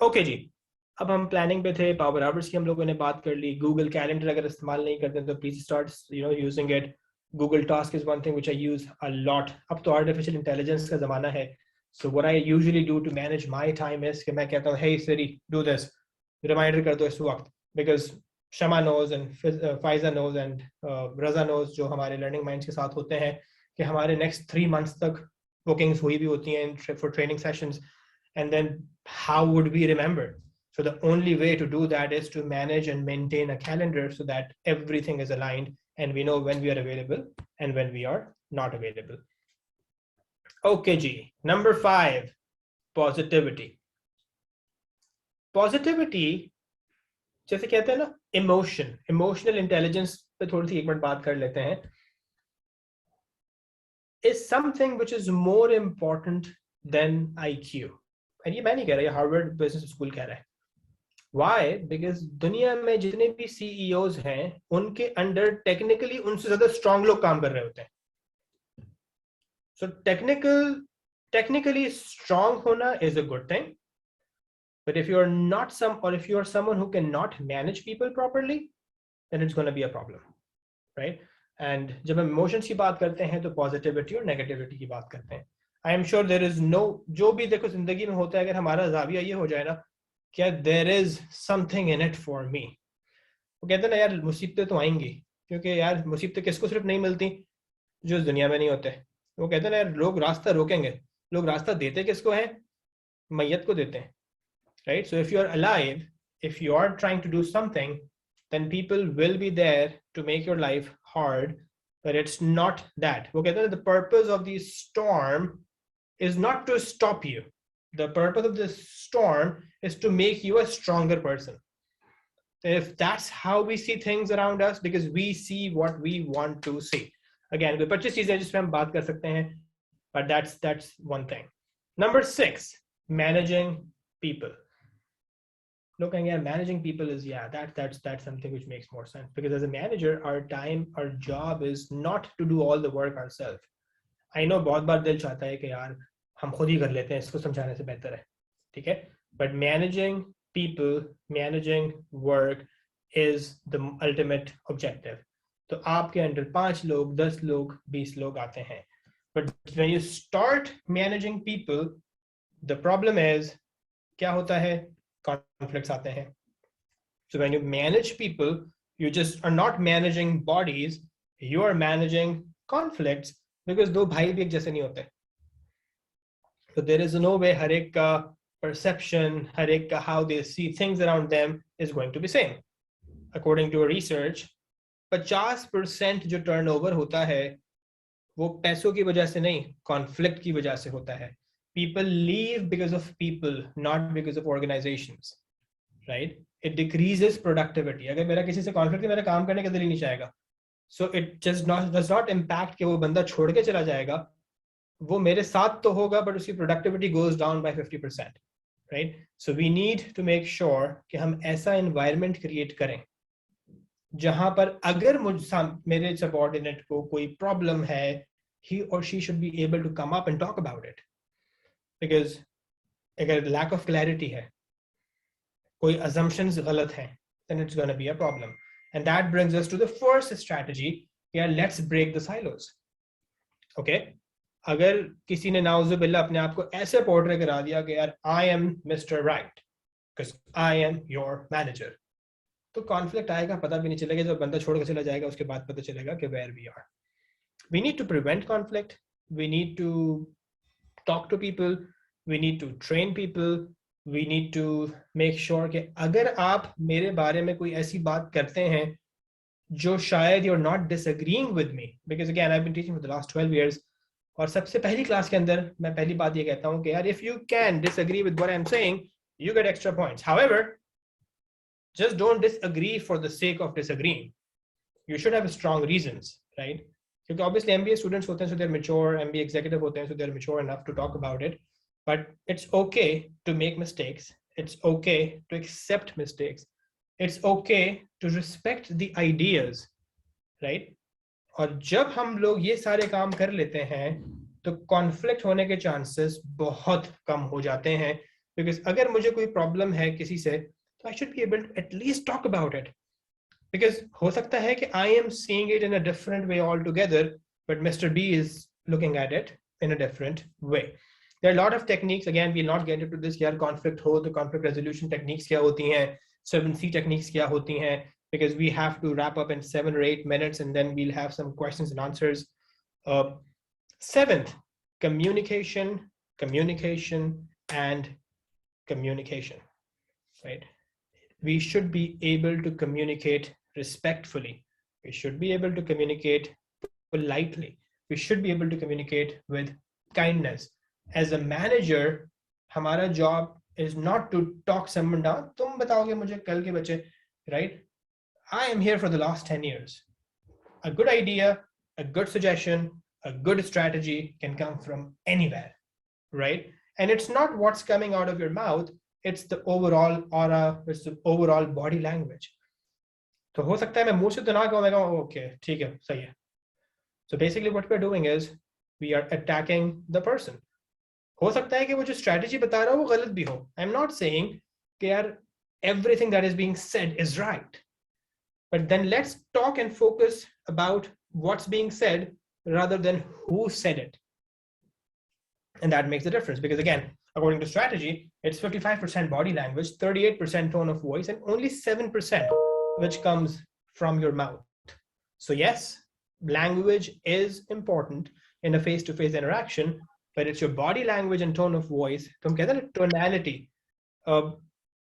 Okay जी, अब हम planning पे थे, power hours की हम लोगों ने बात कर ली. गूगल कैलेंडर अगर इस्तेमाल नहीं करते तो please start using it. Google Task is one thing which I use a lot. अब तो artificial intelligence का ज़माना है. So what I usually do to manage my time is कि मैं कहता हूँ, hey Siri, do this. Reminder कर दो इस वक्त. Because Shama knows and Faiza knows and Raza knows, जो हमारे learning minds के साथ होते हैं, कि हमारे next 3 months तक bookings हुई भी होती हैं for training sessions. And then how would we remember? So the only way to do that is to manage and maintain a calendar so that everything is aligned and we know when we are available and when we are not available. Okay ji, number 5, positivity. Positivity, जैसे कहते हैं ना, emotional intelligence पे थोड़ी सी एक minute बात कर लेते हैं, is something which is more important than IQ. And ये मैं नहीं कह रहा, ये हार्वर्ड बिजनेस स्कूल कह रहा है. Why? Because दुनिया में जितने भी CEOs हैं, उनके अंडर टेक्निकली उनसे ज्यादा स्ट्रॉन्ग लोग काम कर रहे होते हैं. So technically strong होना is a good thing, but if you are not if you are someone who cannot manage people properly, then it's going to be a problem, right? And जब हम emotions की बात करते हैं तो positivity और negativity की बात करते हैं. I am sure there is no, जो भी देखो जिंदगी में होता है, अगर हमारा जाविया ये हो जाए ना, क्या there is something in it for me. वो कहते हैं ना यार, मुसीबतें तो आएंगी, क्योंकि यार मुसीबतें किसको सिर्फ नहीं मिलती, जो इस दुनिया में नहीं होते. वो कहते हैं ना यार, लोग रास्ता रोकेंगे, लोग रास्ता देते किसको हैं? मैयत को देते हैं, right? So if you are alive, if you are trying to do something, then people will be there to make your life hard, but it's not that. वो कहते हैं the purpose of the storm is not to stop you. The purpose of this storm is to make you a stronger person. If that's how we see things around us, because we see what we want to see. again कोई 25 चीजें जिस पे हम बात कर सकते हैं, but that's one thing. Number 6, managing people. Looking at managing people is, yeah, that's something which makes more sense, because as a manager, our job is not to do all the work ourselves. I know बहुत बार दिल चाहता है कि यार हम खुद ही कर लेते हैं, इसको समझाने से बेहतर है, ठीक है, but managing people, managing work is the ultimate objective. तो आपके अंडर 5 लोग, 10 लोग, 20 लोग आते हैं, but when you start managing people, the problem is क्या होता है, conflicts आते हैं. So when you manage people, you just are not managing bodies, you are managing conflicts, because दो भाई भी एक जैसे नहीं होते. So there is no way हर एक का perception, हर एक का how they see things around them is going to be same. According to a research, 50% जो turnover होता है वो पैसों की वजह से नहीं, conflict की वजह से होता है. People leave because of people, not because of organizations, right? It decreases productivity. अगर मेरा किसी से conflict है, मेरा काम करने का दिल ही नहीं चाहेगा. So it just does not impact कि वो बंदा छोड़ के चला जाएगा, वो मेरे साथ तो होगा, but उसकी productivity goes down by 50%, right? So we need to make sure कि हम ऐसा environment create करें जहां पर अगर मेरे subordinate को कोई problem है, he or she should be able to come up and talk about it. Because अगर lack of clarity है, कोई assumptions गलत हैं, then it's going to be a problem. And that brings us to the first strategy. Yeah, let's break the silos. Okay? अगर किसी ने नाउजुबिल्लाह अपने आप को ऐसे पोर्ट्रे करा दिया कि यार I am Mr. Right because I am your manager, तो conflict आएगा, पता भी नहीं चलेगा, जब बंदा छोड़ के चला जाएगा उसके बाद पता चलेगा कि where we are. We need to prevent conflict. We need to talk to people. We need to train people. We need to make sure कि अगर आप मेरे बारे में कोई ऐसी बात करते हैं जो शायद you're not disagreeing with me, because again I've been teaching for the last 12 years, और सबसे पहली क्लास के अंदर मैं पहली बात ये कहता हूँ कि यार if you can disagree with what I'm saying, you get extra points. However, just don't disagree for the sake of disagreeing. You should have strong reasons, right? Because obviously MBA students होते हैं, so they're mature, MBA executive होते हैं, so they're mature enough to talk about it. But it's okay to make mistakes. It's okay to accept mistakes. It's okay to respect the ideas, right? और जब हम लोग ये सारे काम कर लेते हैं तो conflict होने के chances बहुत कम हो जाते हैं, because अगर मुझे कोई problem है किसी से, तो I should be able to at least talk about it. Because हो सकता है कि I am seeing it in a different way altogether, but Mr. B is looking at it in a different way. There are a lot of techniques. Again, we'll not get into this. यार conflict हो तो conflict resolution techniques क्या होती हैं, 7C techniques क्या होती हैं, because we have to wrap up in 7 or 8 minutes and then we'll have some questions and answers. 7th, communication, communication, and communication, right? We should be able to communicate respectfully. We should be able to communicate politely. We should be able to communicate with kindness. As a manager, हमारा job is not to talk someone down. तुम बताओगे मुझे कल के बच्चे, right? I am here for the last 10 years. A good idea, a good suggestion, a good strategy can come from anywhere, right? And it's not what's coming out of your mouth, it's the overall aura, it's the overall body language. तो हो सकता है मैं मुंह से तो ना कहूँ, मैं कहूँ okay, ठीक है, सही है. So basically what we're doing is we are attacking the person. हो सकता है कि वो जो strategy बता रहा हो वो गलत भी हो. I'm not saying कि यार everything that is being said is right. But then let's talk and focus about what's being said rather than who said it. And that makes the difference, because again, according to strategy, it's 55% body language, 38% tone of voice, and only 7% which comes from your mouth. So yes, language is important in a face-to-face interaction, but it's your body language and tone of voice. तुम कहते हैं ना tonality.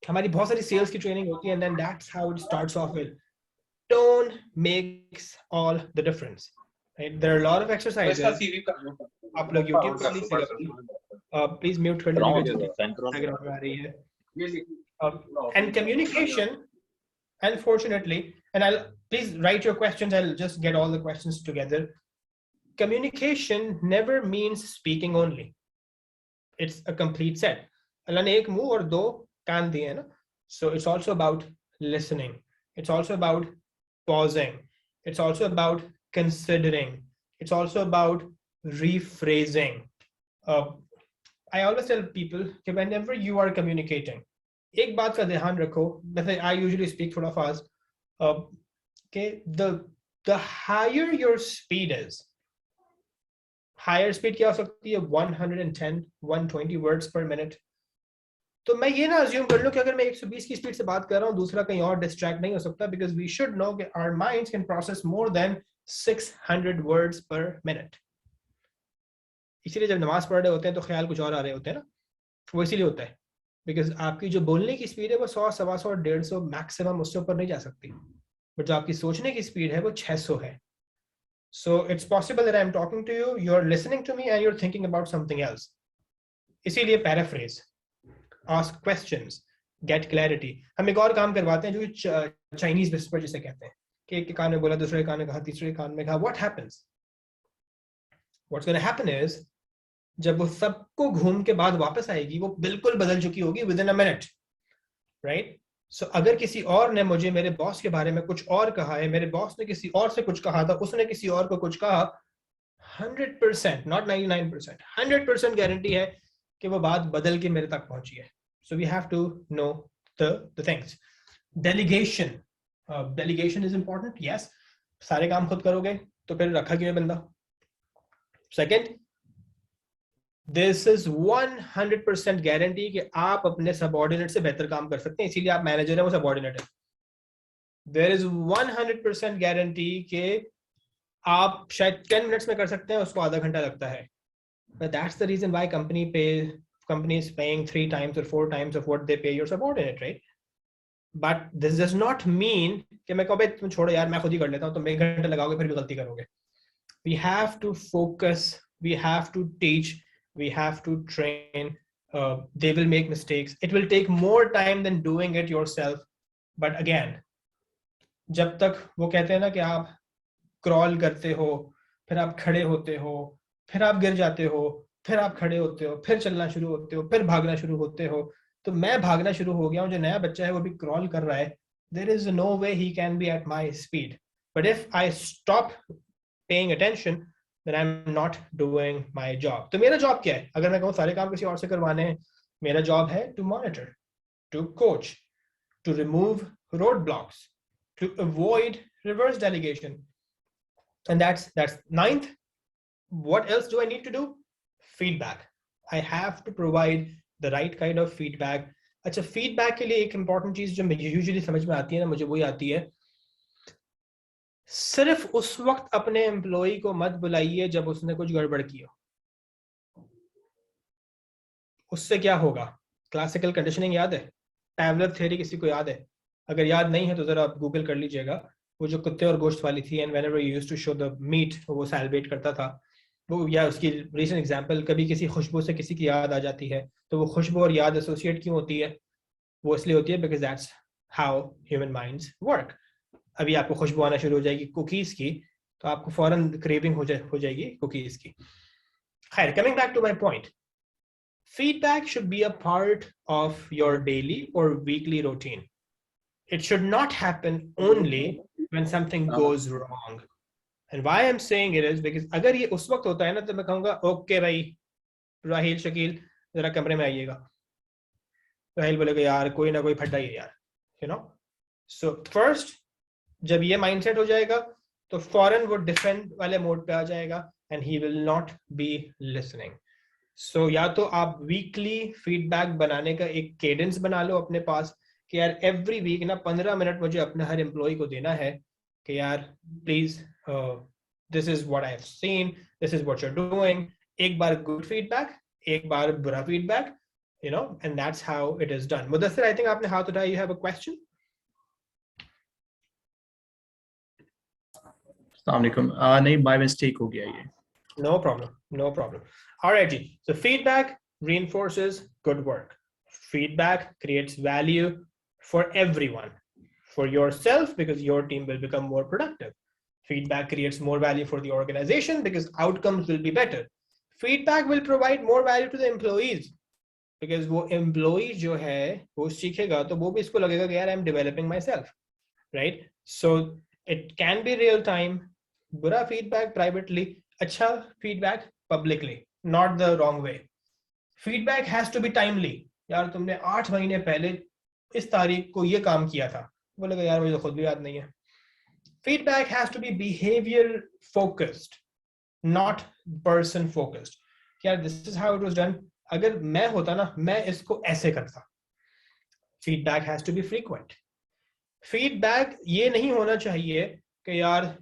हमारी बहुत सारी sales की training होती है, and then that's how it starts off with. Tone makes all the difference, right? There are a lot of exercises. आप लोग YouTube पर नहीं सीखेंगे. Please mute कर लीजिए. Background में आ रही है. And communication, unfortunately, and I'll please write your questions. I'll just get all the questions together. communication never means speaking only. It's a complete set. Allah ne ek muh aur do kaan diye na. So it's also about listening. It's also about pausing. It's also about considering. It's also about rephrasing. I always tell people that whenever you are communicating, एक बात का ध्यान रखो. I usually speak थोड़ा fast. Okay, the higher your speed is, higher speed क्या हो सकती है? 110, 120 words per minute. तो मैं ये ना assume कर लूं कि अगर मैं 120 की स्पीड से बात कर रहा हूं, दूसरा कहीं और distract नहीं हो सकता, because we should know that our minds can process more than 600 words per minute. इसीलिए जब नमाज पढ़ रहे होते हैं तो ख्याल कुछ और आ रहे होते हैं ना, वो इसीलिए होता है, because आपकी जो बोलने की स्पीड है वो 100, 125, 150 मैक्सिमम, उससे ऊपर नहीं जा सकती, बट जो आपकी सोचने की स्पीड है वो 600 है. So it's possible that I'm talking to you, you're listening to me, and you're thinking about something else. इसीलिए paraphrase, ask questions, get clarity. हम एक और काम करवाते हैं जो चाइनीज whisper जिसे कहते हैं, कि एक के कान में बोला, दूसरे कान में कहा, तीसरे कान में कहा. What happens? What's going to happen is, जब वो सबको घूम के बाद वापस आएगी, वो बिल्कुल बदल चुकी होगी within a minute, right? So अगर किसी और ने मुझे मेरे बॉस के बारे में कुछ और कहा है, मेरे बॉस ने किसी और से कुछ कहा था, उसने किसी और को कुछ कहा, 100%, not 99%, 100% गारंटी है कि वो बात बदल के मेरे तक पहुंची है. So we have to know the things. Delegation. Delegation is important. Yes. सारे काम खुद करोगे तो फिर रखा क्यों है बंदा? Second, this is 100% guarantee कि आप अपने subordinate से बेहतर काम कर सकते हैं, इसीलिए आप मैनेजर हैं, वो subordinate है. There is 100% guarantee कि आप शायद 10 minutes में कर सकते हैं, उसको आधा घंटा लगता है. But that's the reason why company is paying 3 times or 4 times of what they pay your subordinate, right? But this does not mean कि मैं कहूँ भाई तुम छोड़ो यार, मैं खुद ही कर लेता हूँ, तुम 1 घंटा लगाओगे फिर भी गलती करोगे. We have to focus, we have to teach, we have to train. They will make mistakes. It will take more time than doing it yourself. But again, जब तक वो कहते हैं ना कि आप क्रॉल करते हो, फिर आप खड़े होते हो, फिर आप गिर जाते हो, फिर आप खड़े होते हो, फिर चलना शुरू होते हो, फिर भागना शुरू होते हो. तो मैं भागना शुरू हो गया हूँ, जो नया बच्चा है वो भी क्रॉल कर रहा है. There is no way he can be at my speed. But if I stop paying attention, then I'm not doing my job. तो मेरा जॉब क्या है? अगर मैं कहूँ सारे काम किसी और से करवाने हैं, मेरा जॉब है to monitor, to coach, to remove roadblocks, to avoid reverse delegation. And that's 9th. What else do I need to do? Feedback. I have to provide the right kind of feedback. अच्छा, feedback के लिए एक important चीज जो मुझे usually समझ में आती है ना, मुझे वही आती है, सिर्फ उस वक्त अपने एम्प्लॉय को मत बुलाइए जब उसने कुछ गड़बड़ की हो. उससे क्या होगा? क्लासिकल कंडीशनिंग याद है? पैवलव थ्योरी किसी को याद है? अगर याद नहीं है तो जरा आप गूगल कर लीजिएगा. वो जो कुत्ते और गोश्त वाली थी, and whenever you used to show the meat, वो सैलिब्रेट करता था वो. या उसकी रीसेंट एग्जांपल, कभी किसी खुशबू से किसी की याद आ जाती है, तो वो खुशबू और याद एसोसिएट क्यों होती है? वो इसलिए होती है because that's how human minds work. अभी आपको खुशबू आना शुरू हो जाएगी कुकीज की, तो आपको फौरन क्रेविंग हो जाएगी कुकीज की. खैर, coming back to my point, feedback should be a part of your daily or weekly routine. It should not happen only when something goes wrong. And why I'm saying it is because अगर ये उस वक्त होता है ना, तो मैं कहूँगा ओके भाई राहिल शकील जरा कमरे में आइएगा. राहिल बोलेगा यार कोई ना कोई फटा ही है यार, you know. So first, जब ये माइंडसेट हो जाएगा तो फौरन वो डिफेंड वाले मोड पे आ जाएगा, and he will not be listening. So या तो आप वीकली फीडबैक बनाने का एक केडेंस बना लो अपने पास कि यार एवरी वीक ना 15 मिनट मुझे अपने हर एम्प्लॉय को देना है कि यार please this is what I have seen, this is what you are doing. एक बार गुड फीडबैक, एक बार बुरा feedback, you know, and that's how it is done. Mudassir, I think आपने हाथ उठाया, you have a question? Assalamualaikum. नहीं, by mistake हो गया ये. No problem, no problem. All right, Ji. So feedback reinforces good work. Feedback creates value for everyone. For yourself, because your team will become more productive. Feedback creates more value for the organization because outcomes will be better. Feedback will provide more value to the employees because वो employee जो है वो सीखेगा तो वो भी इसको लगेगा कि यार I'm developing myself, right? So it can be real time, बुरा feedback privately, अच्छा feedback publicly, not the wrong way. Feedback has to be timely. यार तुमने 8 महीने पहले इस तारीख को ये काम किया था, बोलेगा यार मुझे खुद भी याद नहीं है. Feedback has to be behavior focused, not person focused. यार this is how it was done. अगर मैं होता ना, मैं इसको ऐसे करता. Feedback has to be frequent. Feedback ये नहीं होना चाहिए कि यार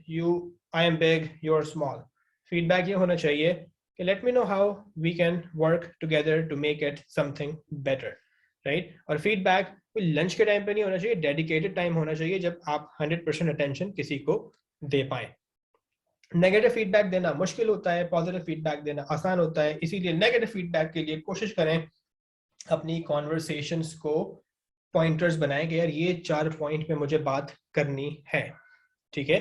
I am big, you are small. Feedback ये होना चाहिए कि let me know how we can work together to make it something better, right? और feedback कोई lunch के time पे नहीं होना चाहिए, dedicated time होना चाहिए जब आप 100% attention किसी को दे पाएं. नेगेटिव फीडबैक देना मुश्किल होता है, पॉजिटिव फीडबैक देना आसान होता है. इसीलिए नेगेटिव फीडबैक के लिए कोशिश करें अपनी कॉन्वर्सेशंस को पॉइंटर्स बनाएं कि यार ये 4 पॉइंट पे मुझे बात करनी है, ठीक है.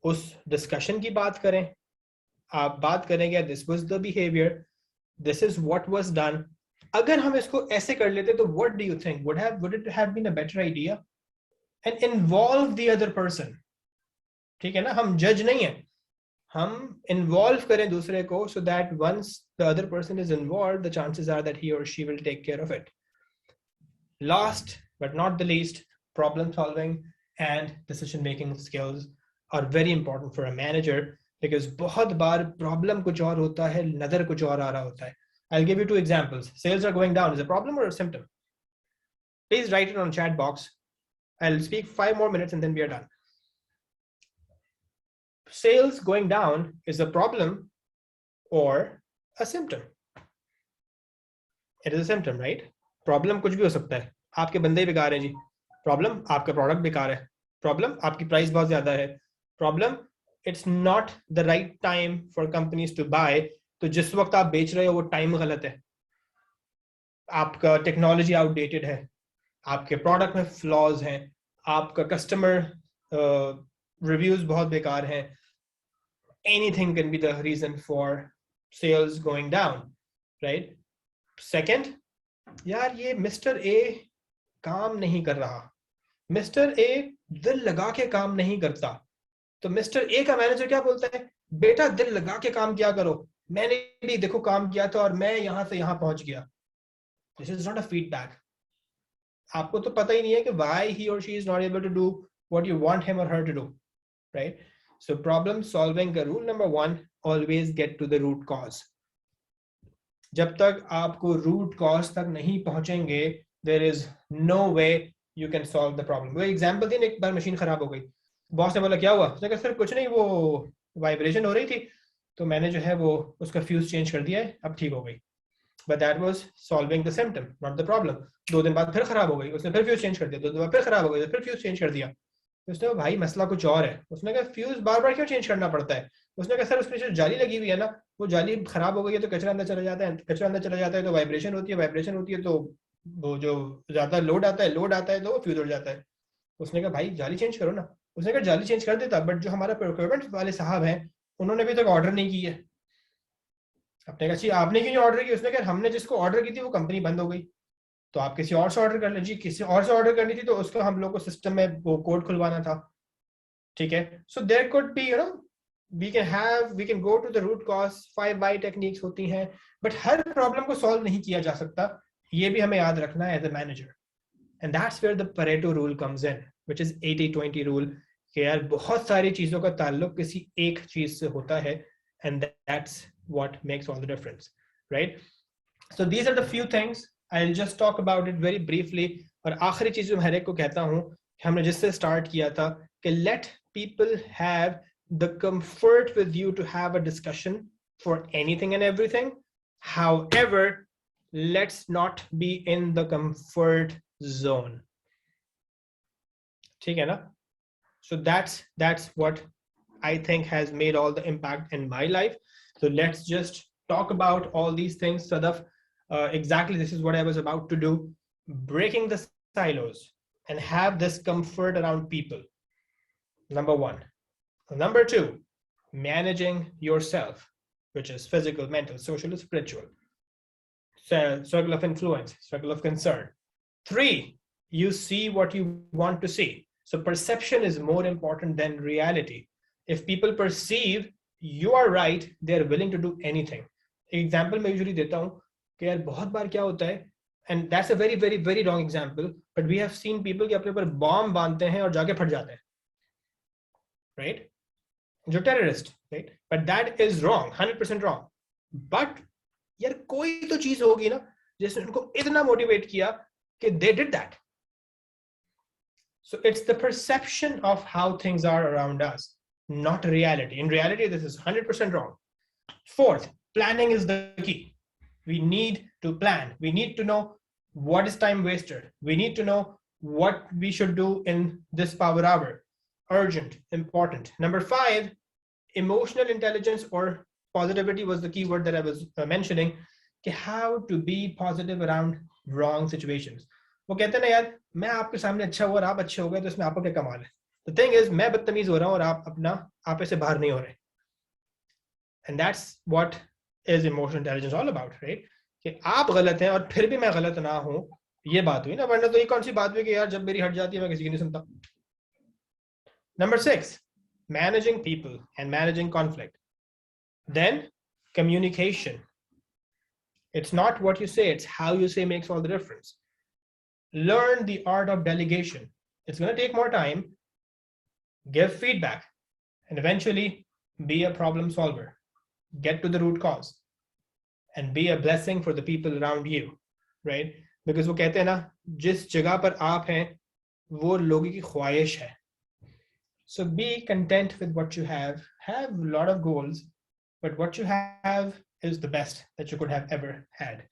उस डिस्कशन की बात करें, आप बात करेंगे this was the behaviour, this is what was done. अगर हम इसको ऐसे कर लेते तो what do you think would it have been a better idea? And involve the other person, ठीक है ना. हम जज नहीं है, हम इन्वॉल्व करें दूसरे को so that once the other person is involved, the chances are that he or she will take care of it. Last but not the least, problem solving and decision making skills are very important for a manager because बहुत बार problem कुछ और होता है, नजर कुछ और आ रहा होता है. I'll give you 2 examples. Sales are going down. Is a problem or a symptom? Please write it on chat box. I'll speak 5 more minutes and then we are done. Sales going down is a problem or a symptom? It is a symptom, right? Problem कुछ भी हो सकता है. आपके बंदे बेकार हैं जी. Problem आपका प्रोडक्ट बेकार है. Problem आपकी प्राइस बहुत ज्यादा है. Problem it's not the right time for companies to buy. तो जिस वक्त आप बेच रहे हो वो टाइम गलत है. आपका टेक्नोलॉजी आउटडेटेड है, आपके प्रोडक्ट में फ्लॉज हैं, आपका कस्टमर रिव्यूज बहुत बेकार हैं. Anything can be the reason for sales going down, right? Second, यार ये मिस्टर ए काम नहीं कर रहा, मिस्टर ए दिल लगा के काम नहीं करता. तो मिस्टर ए का मैनेजर क्या बोलता है? बेटा दिल लगा के काम किया करो, मैंने भी देखो काम किया था और मैं यहां से यहां पहुंच गया. This is not a feedback. आपको तो पता ही नहीं है कि why he or she is not able to do what you want him or her to do, right? So problem solving का rule number 1, always get to the root cause. जब तक आपको root cause तक नहीं पहुंचेंगे, there is no way you can solve the problem. वो example दिन एक बार मशीन खराब हो गई, बॉस ने बोला क्या हुआ? उसने कहा सर कुछ नहीं, वो वाइब्रेशन हो रही थी तो मैंने जो है वो उसका फ्यूज चेंज कर दिया है, अब ठीक हो गई. But that was solving the symptom, not the problem. 2 दिन बाद फिर खराब हो गई, उसने फिर फ्यूज चेंज कर दिया. 2 दिन बाद फिर खराब हो गई, फिर फ्यूज चेंज कर दिया. उसने कहा भाई मसला कुछ और है. उसने कहा फ्यूज बार बार क्यों चेंज करना पड़ता है? उसने कहा सर उसमें जो जाली लगी हुई है ना, वो जाली खराब हो गई है तो कचरा अंदर चला जाता है, कचरा अंदर चला जाता है तो वाइब्रेशन होती है, वाइब्रेशन होती है तो वो जो ज्यादा लोड आता है तो वो फ्यूज उड़ जाता है. उसने कहा भाई जाली चेंज करो ना. उसने कहा जाली चेंज कर देता, बट जो हमारा प्रोक्योरमेंट वाले साहब हैं उन्होंने अभी तक ऑर्डर नहीं की है. आपने कहा आपने क्यों ऑर्डर की? उसने कहा हमने जिसको ऑर्डर की थी वो कंपनी बंद हो गई, तो आप किसी और से ऑर्डर कर लीजिए. किसी और से ऑर्डर करनी थी तो उसको हम लोग को सिस्टम में वो कोड खुलवाना था, ठीक है. So there could be we can go to the root cause. 5 why techniques होती हैं, बट हर प्रॉब्लम को सॉल्व नहीं किया जा सकता. ये भी हमें याद रखना है as a manager. And that's where the Pareto rule comes in, which is 80-20 rule. कि यार बहुत सारी चीजों का ताल्लुक किसी एक चीज से होता है, and that's what makes all the difference, right? So these are the few things. I'll just talk about it very briefly. और आखिरी चीज मैं हर एक को कहता हूँ कि हमने जिससे स्टार्ट किया था कि let people have the comfort with you to have a discussion for anything and everything. However, let's not be in the comfort zone. ठीक है ना? So that's what I think has made all the impact in my life. So let's just talk about all these things. Sadaf, exactly this is what I was about to do. Breaking the silos and have this comfort around people. Number 1. Number 2, managing yourself, which is physical, mental, social, spiritual. Circle of influence, circle of concern. 3, you see what you want to see. So perception is more important than reality. If people perceive you are right, they are willing to do anything. Example मैं usually देता हूँ कि यार बहुत बार क्या होता है, and that's a very very very wrong example, but we have seen people कि अपने ऊपर बॉम्ब बांधते हैं और जाके फट जाते हैं, right? जो terrorist, right? But that is wrong, 100% wrong. But यार कोई तो चीज होगी ना जिसने उनको इतना मोटिवेट किया कि they did that. So it's the perception of how things are around us, not reality. In reality, this is 100% wrong. 4th, planning is the key. We need to plan. We need to know what is time wasted. We need to know what we should do in this power hour. Urgent, important. Number 5, emotional intelligence or positivity was the key word that I was mentioning. How to be positive around wrong situations. वो कहते हैं ना यार मैं आपके सामने अच्छा हुआ और आप अच्छे हो गए तो इसमें आपको क्या कमाल है. The thing is मैं बदतमीज हो रहा हूँ और आप अपना आपे से बाहर नहीं हो रहे. And that's what is emotional intelligence all about, right? कि आप गलत हैं और फिर भी मैं गलत ना हूँ, ये बात हुई ना. वरना तो ये कौन सी बात हुई कि यार जब मेरी हट जाती है मैं किसी की नहीं सुनता. Number 6, managing people and managing conflict. Then communication. It's not what you say, it's how you say makes all the difference. Learn the art of delegation. It's going to take more time. Give feedback and eventually be a problem solver. Get to the root cause and be a blessing for the people around you, right? Because वो कहते हैं ना जिस जगह पर आप हैं वो लोगों की ख्वाहिश है. So be content with what you have a lot of goals, but what you have is the best that you could have ever had.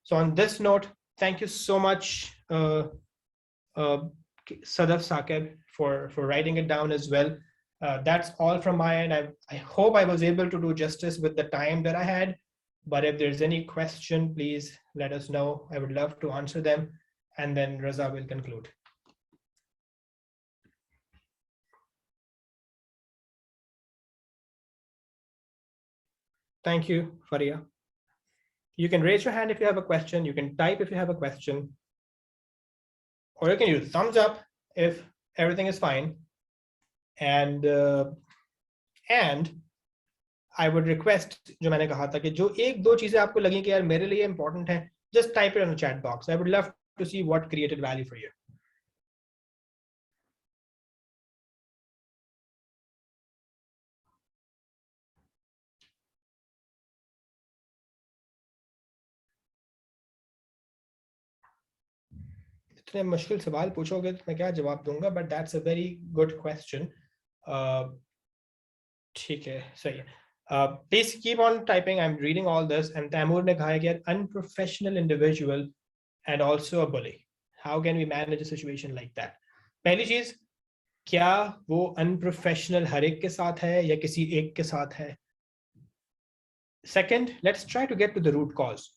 So on this note, thank you so much, Sadaf Saqib, for writing it down as well. That's all from my end. I hope I was able to do justice with the time that I had, but if there's any question, please let us know. I would love to answer them, and then Raza will conclude. Thank you, Faria. You can raise your hand if you have a question. You can type if you have a question. Or you can use thumbs up if everything is fine. And I would request, जो मैंने कहा था कि जो एक दो चीजें आपको लगी कि यार मेरे लिए important है, just type it in the chat box. I would love to see what created value for you. इतने मुश्किल सवाल पूछोगे तो मैं क्या जवाब दूंगा, but that's a very good question. ठीक है, सही है. Please keep on typing. I'm reading all this. And Taimur ने कहा है कि unprofessional individual and also a bully. How can we manage a situation like that? पहली चीज, क्या वो unprofessional हर एक के साथ है या किसी एक के साथ है? Second, let's try to get to the root cause.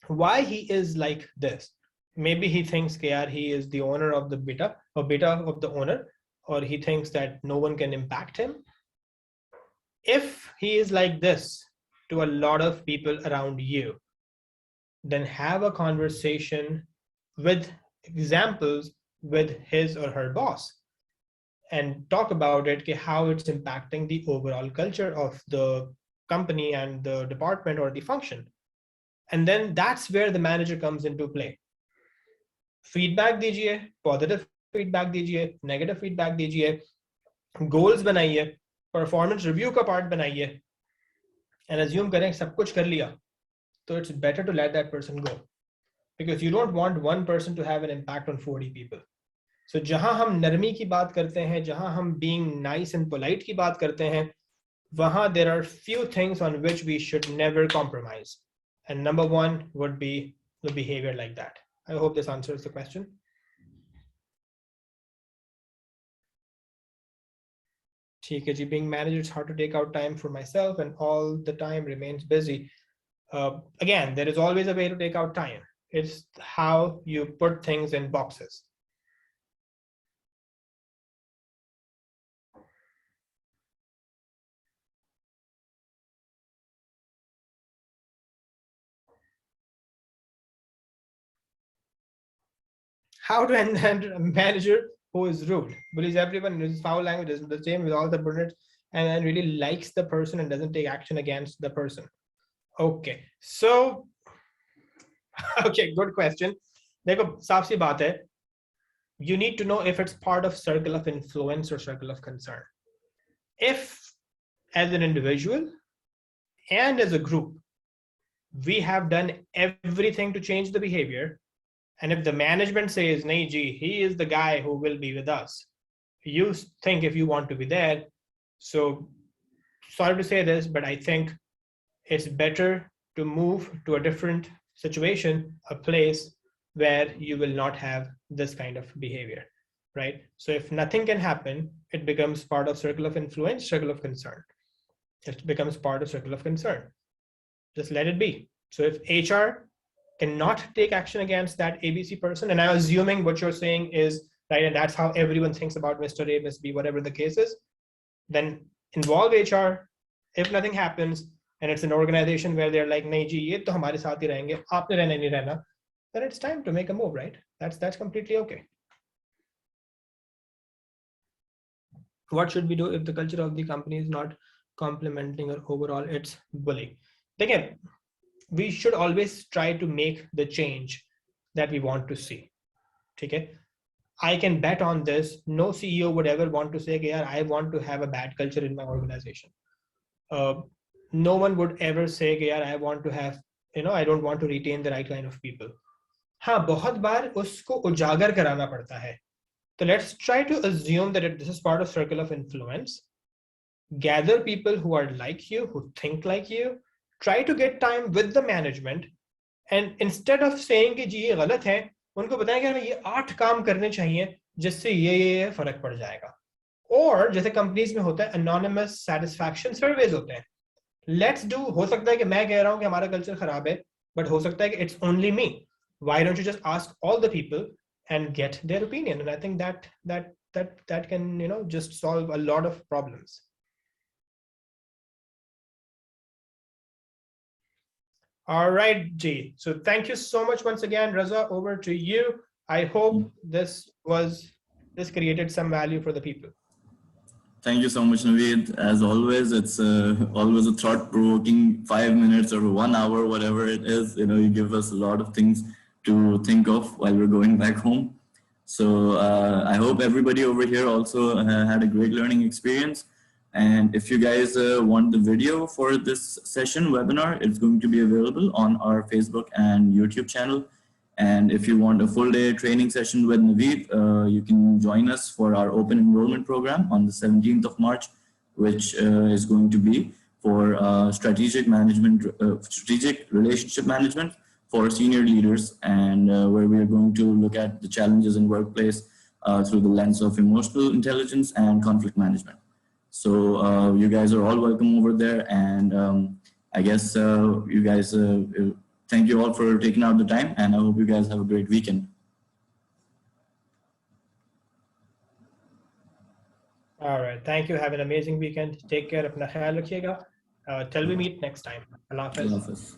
Why he is like this? Maybe he thinks that he is the owner of the beta or beta of the owner, or he thinks that no one can impact him. If he is like this to a lot of people around you, then have a conversation with examples with his or her boss and talk about it, how it's impacting the overall culture of the company and the department or the function. And then that's where the manager comes into play. Feedback दीजिए, positive feedback दीजिए, negative feedback दीजिए, goals बनाइए, performance review का part बनाइए, and assume करें सब कुछ कर लिया, so it's better to let that person go, because you don't want one person to have an impact on 40 people. So जहां हम नरमी की बात करते हैं, जहां हम being nice and polite की बात करते हैं, वहां there are few things on which we should never compromise, and number one would be the behavior like that. I hope this answers the question. ठीक है जी, being manager, it's hard to take out time for myself and all the time remains busy. Again, there is always a way to take out time. It's how you put things in boxes. how to handle a manager who is rude, bullies everyone, uses foul language, is the same with all the subordinates, and then really likes the person and doesn't take action against the person. Okay, so okay, good question. देखो साफ सी बात है, you need to know if it's part of circle of influence or circle of concern. If as an individual and as a group we have done everything to change the behavior, and if the management says nahi ji, he is the guy who will be with us, you think if you want to be there. So sorry to say this, but I think it's better to move to a different situation, a place where you will not have this kind of behavior, right? So if nothing can happen, it becomes part of circle of influence, circle of concern. It becomes part of circle of concern. Just let it be. So if HR cannot take action against that ABC person, and I'm assuming what you're saying is right, and that's how everyone thinks about Mr. A, Ms. B, whatever the case is, then involve HR. If nothing happens, and it's an organization where they're like, nahi ji, ye to hamare saath hi rahenge, aapne rehna nahi rehna, then it's time to make a move, right? That's completely okay. What should we do if the culture of the company is not complementing or overall it's bullying? Again, we should always try to make the change that we want to see. Okay, I can bet on this. No CEO would ever want to say, yeah, I want to have a bad culture in my organization. No one would ever say, yeah, I want to have, I don't want to retain the right kind of people. हाँ, बहुत बार उसको उजागर कराना पड़ता है. So let's try to assume that this is part of circle of influence. Gather people who are like you, who think like you. Try to get time with the management, and instead of saying कि जी ये गलत है, उनको बताएं कि हमें ये 8 काम करने चाहिए जिससे ये फर्क पड़ जाएगा. और जैसे कंपनीज में होता है anonymous satisfaction surveys होते हैं. Let's do, हो सकता है कि मैं कह रहा हूँ कि हमारा कल्चर खराब है, but हो सकता है कि it's only me. Why don't you just ask all the people and get their opinion? And I think that can just solve a lot of problems. All right, G. So thank you so much once again, Raza. Over to you. I hope this created some value for the people. Thank you so much, Naveed. As always, it's always a thought-provoking 5 minutes or 1 hour, whatever it is. You give us a lot of things to think of while we're going back home. So I hope everybody over here also had a great learning experience. And if you guys want the video for this session webinar, it's going to be available on our Facebook and YouTube channel. And if you want a full day training session with Naveed, you can join us for our open enrollment program on the 17th of March, which is going to be for strategic relationship management for senior leaders, and where we are going to look at the challenges in workplace through the lens of emotional intelligence and conflict management. So you guys are all welcome over there, and I guess you guys, thank you all for taking out the time, and I hope you guys have a great weekend. All right, thank you. Have an amazing weekend. Take care. Apna khayal rakhiyega. Till we meet next time. Allah Hafiz. Allah Hafiz.